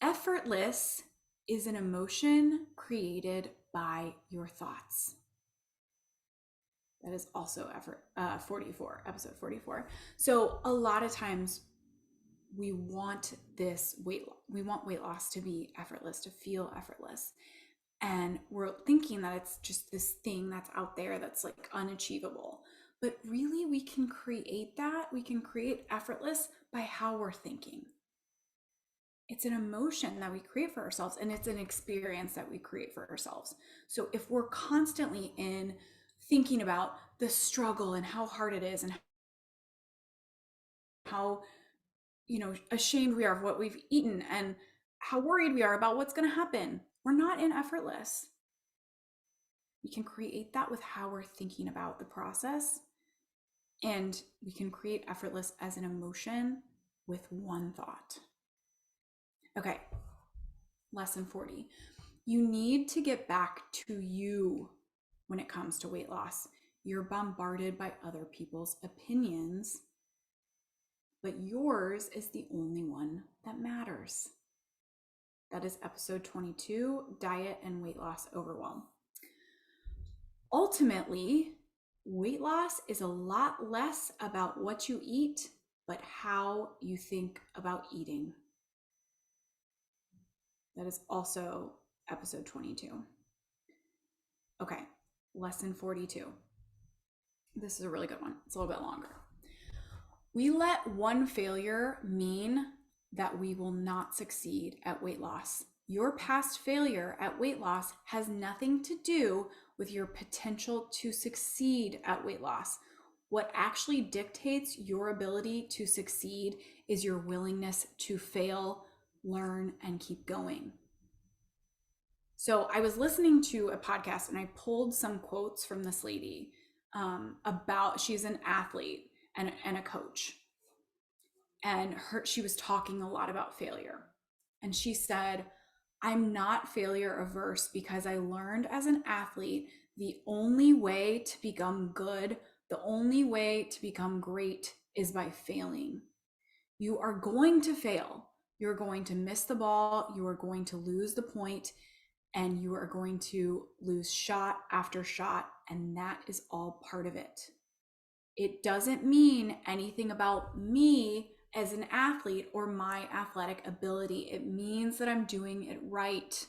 Speaker 1: Effortless is an emotion created by your thoughts. That is also episode 44. So a lot of times we want weight loss to be effortless, to feel effortless. And we're thinking that it's just this thing that's out there that's unachievable. But really, we can create that. We can create effortless by how we're thinking. It's an emotion that we create for ourselves, and it's an experience that we create for ourselves. So if we're constantly in thinking about the struggle and how hard it is and how, ashamed we are of what we've eaten and how worried we are about what's going to happen. We're not in effortless. We can create that with how we're thinking about the process. And we can create effortless as an emotion with one thought. Okay, lesson 40. You need to get back to you when it comes to weight loss. You're bombarded by other people's opinions, but yours is the only one that matters. That is episode 22, Diet and Weight Loss Overwhelm. Ultimately, weight loss is a lot less about what you eat, but how you think about eating. That is also episode 22. Okay, lesson 42. This is a really good one. It's a little bit longer. We let one failure mean that we will not succeed at weight loss. Your past failure at weight loss has nothing to do with your potential to succeed at weight loss. What actually dictates your ability to succeed is your willingness to fail, learn, and keep going. So I was listening to a podcast and I pulled some quotes from this lady she's an athlete and a coach. And she was talking a lot about failure. And she said, I'm not failure averse because I learned as an athlete, the only way to become good, the only way to become great is by failing. You are going to fail. You're going to miss the ball. You are going to lose the point, and you are going to lose shot after shot. And that is all part of it. It doesn't mean anything about me as an athlete or my athletic ability. It means that I'm doing it right.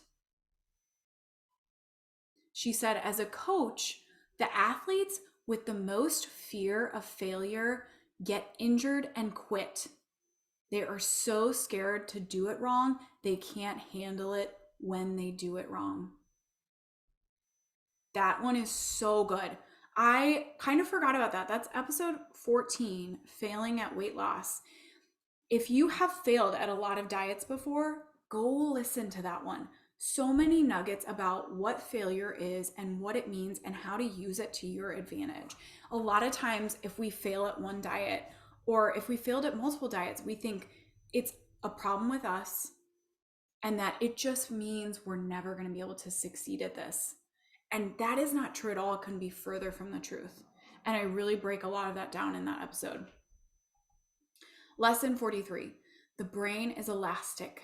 Speaker 1: She said, as a coach, the athletes with the most fear of failure get injured and quit. They are so scared to do it wrong, they can't handle it when they do it wrong. That one is so good. I kind of forgot about that. That's episode 14, Failing at Weight Loss. If you have failed at a lot of diets before, go listen to that one. So many nuggets about what failure is and what it means and how to use it to your advantage. A lot of times, if we fail at one diet or if we failed at multiple diets, we think it's a problem with us and that it just means we're never going to be able to succeed at this. And that is not true at all. It couldn't be further from the truth. And I really break a lot of that down in that episode. Lesson 43, the brain is elastic.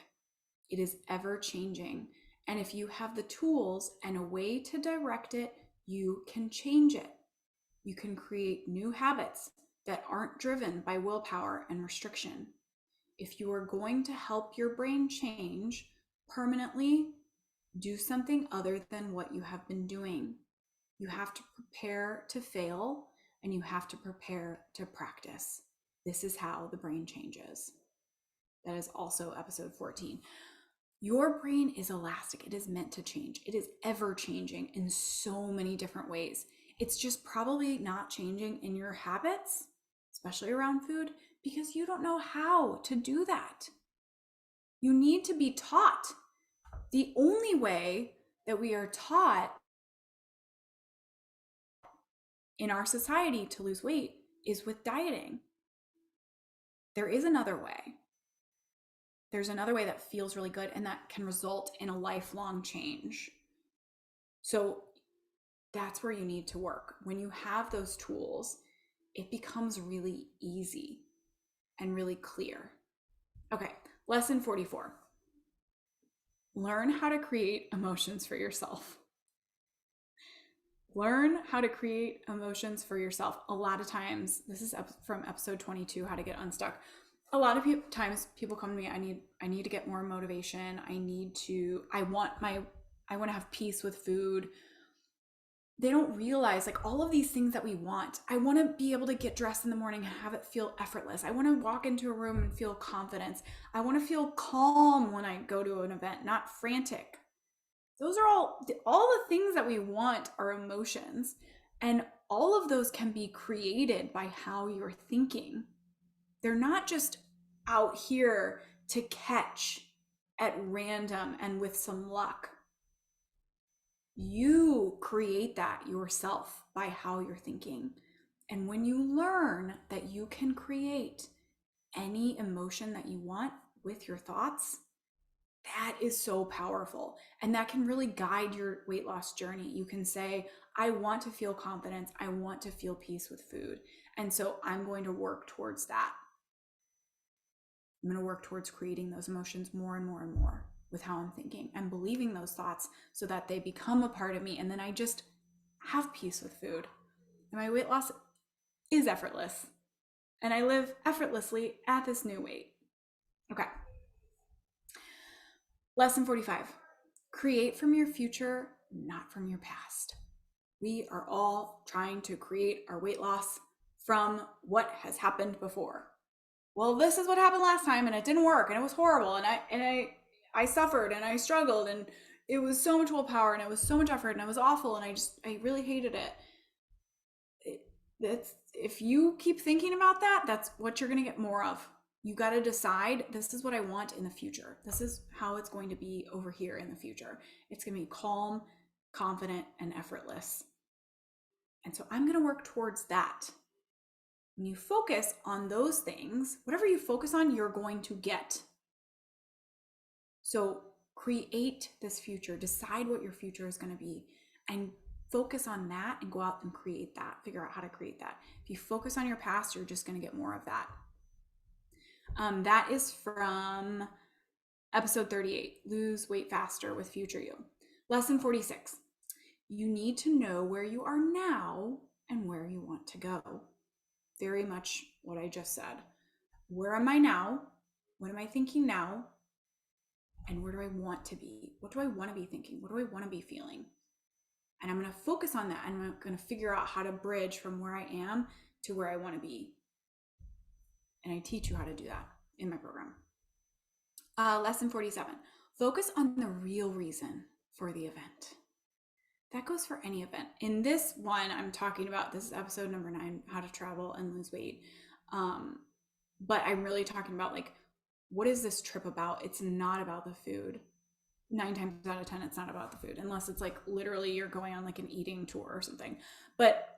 Speaker 1: It is ever changing. And if you have the tools and a way to direct it, you can change it. You can create new habits that aren't driven by willpower and restriction. If you are going to help your brain change permanently, do something other than what you have been doing. You have to prepare to fail and you have to prepare to practice. This is how the brain changes. That is also episode 14. Your brain is elastic. It is meant to change. It is ever changing in so many different ways. It's just probably not changing in your habits, especially around food, because you don't know how to do that. You need to be taught. The only way that we are taught in our society to lose weight is with dieting. There is another way. There's another way that feels really good and that can result in a lifelong change. So that's where you need to work. When you have those tools, it becomes really easy and really clear. Okay, lesson 44. Learn how to create emotions for yourself. Learn how to create emotions for yourself. A lot of times, this is from episode 22, How to Get Unstuck. A lot of times people come to me, I need to get more motivation. I want to have peace with food. They don't realize like all of these things that we want. I want to be able to get dressed in the morning and have it feel effortless. I want to walk into a room and feel confidence. I want to feel calm when I go to an event, not frantic. Those are all the things that we want are emotions. And all of those can be created by how you're thinking. they're not just out here to catch at random and with some luck. You create that yourself by how you're thinking. And when you learn that you can create any emotion that you want with your thoughts, that is so powerful. And that can really guide your weight loss journey. You can say, I want to feel confidence. I want to feel peace with food. And so I'm going to work towards that. I'm going to work towards creating those emotions more and more and more with how I'm thinking and believing those thoughts so that they become a part of me. And then I just have peace with food. And my weight loss is effortless. And I live effortlessly at this new weight. Okay. Lesson 45. Create from your future, not from your past. We are all trying to create our weight loss from what has happened before. Well, this is what happened last time and it didn't work and it was horrible and I suffered and I struggled and it was so much willpower and it was so much effort and it was awful and I really hated it. If you keep thinking about that, that's what you're going to get more of. You got to decide, this is what I want in the future. This is how it's going to be over here in the future. It's going to be calm, confident, and effortless. And so I'm going to work towards that. When you focus on those things, whatever you focus on, you're going to get. So create this future, decide what your future is going to be, and focus on that and go out and create that. Figure out how to create that. If you focus on your past, you're just going to get more of that. That is from episode 38, Lose Weight Faster with Future You. Lesson 46, you need to know where you are now and where you want to go. Very much what I just said. Where am I now? What am I thinking now? And where do I want to be? What do I want to be thinking? What do I want to be feeling? And I'm going to focus on that. And I'm going to figure out how to bridge from where I am to where I want to be. And I teach you how to do that in my program. Lesson 47, focus on the real reason for the event. That goes for any event. In this one, I'm talking about, this is episode number 9, how to travel and lose weight. But I'm really talking about, like, what is this trip about? It's not about the food. 9 times out of 10, it's not about the food, unless it's like literally you're going on like an eating tour or something. But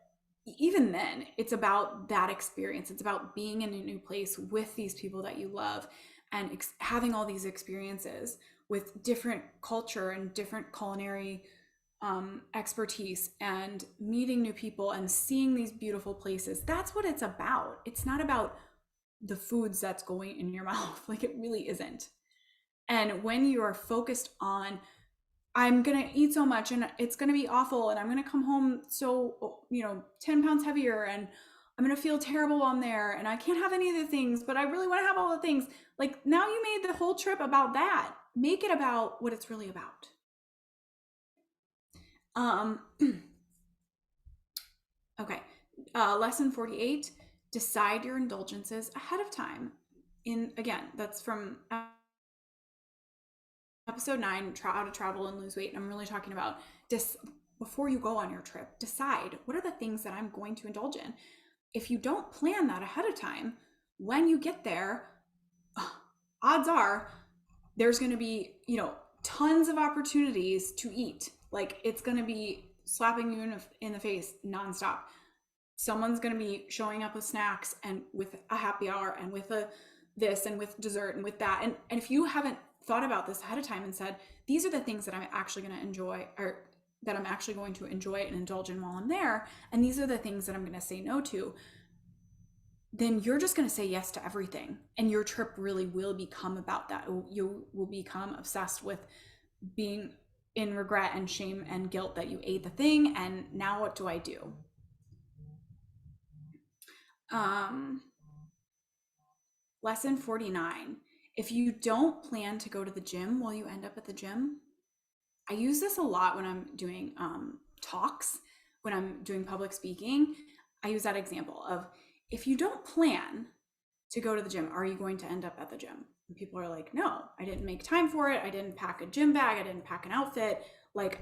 Speaker 1: even then, it's about that experience. It's about being in a new place with these people that you love and having all these experiences with different culture and different culinary expertise and meeting new people and seeing these beautiful places. That's what it's about. It's not about the foods that's going in your mouth. Like, it really isn't. And when you are focused on, I'm going to eat so much and it's going to be awful and I'm going to come home so, 10 pounds heavier and I'm going to feel terrible while I'm there and I can't have any of the things, but I really want to have all the things. Like, now you made the whole trip about that. Make it about what it's really about. Okay. Lesson 48, decide your indulgences ahead of time. Again, that's from episode 9, how to travel and lose weight. And I'm really talking about before you go on your trip, decide what are the things that I'm going to indulge in. If you don't plan that ahead of time, when you get there, odds are there's going to be, tons of opportunities to eat. Like, it's going to be slapping you in the face nonstop. Someone's going to be showing up with snacks and with a happy hour and with this and with dessert and with that. And if you haven't thought about this ahead of time and said, these are the things that I'm actually going to enjoy, or that I'm actually going to enjoy and indulge in while I'm there, and these are the things that I'm going to say no to, then you're just going to say yes to everything. And your trip really will become about that. You will become obsessed with being in regret and shame and guilt that you ate the thing. And now what do I do? Lesson 49. If you don't plan to go to the gym, will you end up at the gym? I use this a lot when I'm doing talks, when I'm doing public speaking. I use that example of, if you don't plan to go to the gym, are you going to end up at the gym? And people are like, no, I didn't make time for it. I didn't pack a gym bag. I didn't pack an outfit. Like,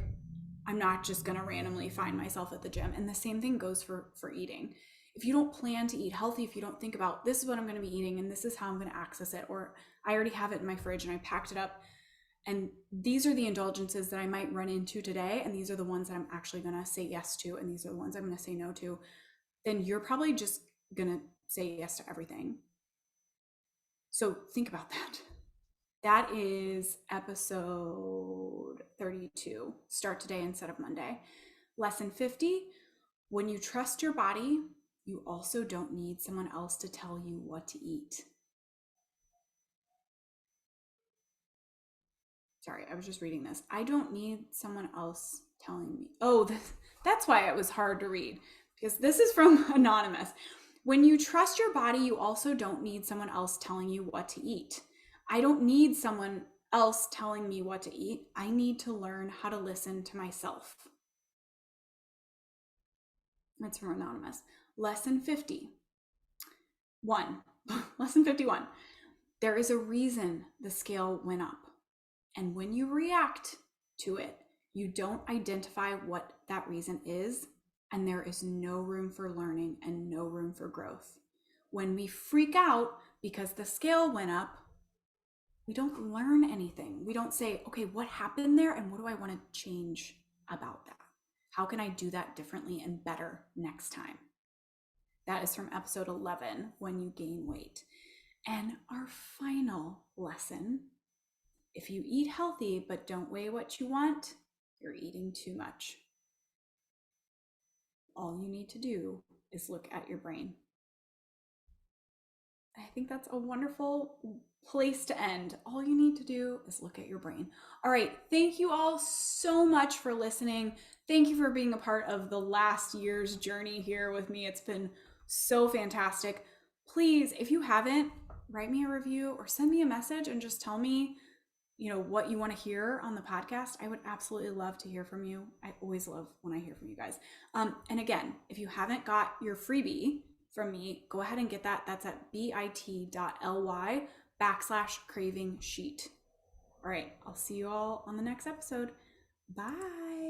Speaker 1: I'm not just going to randomly find myself at the gym. And the same thing goes for eating. if you don't plan to eat healthy, if you don't think about this is what I'm going to be eating and this is how I'm going to access it, or I already have it in my fridge and I packed it up, and these are the indulgences that I might run into today, and these are the ones that I'm actually going to say yes to, and these are the ones I'm going to say no to, then you're probably just going to say yes to everything. So think about that. That is episode 32. Start today instead of Monday. Lesson 50. When you trust your body, you also don't need someone else to tell you what to eat. Sorry, I was just reading this. I don't need someone else telling me. Oh, that's why it was hard to read, because this is from Anonymous. When you trust your body, you also don't need someone else telling you what to eat. I don't need someone else telling me what to eat. I need to learn how to listen to myself. That's from Anonymous. Lesson 51. Lesson 51. There is a reason the scale went up. And when you react to it, you don't identify what that reason is, and there is no room for learning and no room for growth. When we freak out because the scale went up, we don't learn anything. We don't say, okay, what happened there and what do I want to change about that? How can I do that differently and better next time? That is from episode 11, When You Gain Weight. And our final lesson: if you eat healthy but don't weigh what you want, you're eating too much. All you need to do is look at your brain. I think that's a wonderful place to end. All you need to do is look at your brain. All right. Thank you all so much for listening. Thank you for being a part of the last year's journey here with me. It's been so fantastic. Please, if you haven't, write me a review or send me a message and just tell me, what you want to hear on the podcast. I would absolutely love to hear from you. I always love when I hear from you guys. And again, if you haven't got your freebie from me, go ahead and get that. That's at bit.ly/craving sheet. All right. I'll see you all on the next episode. Bye.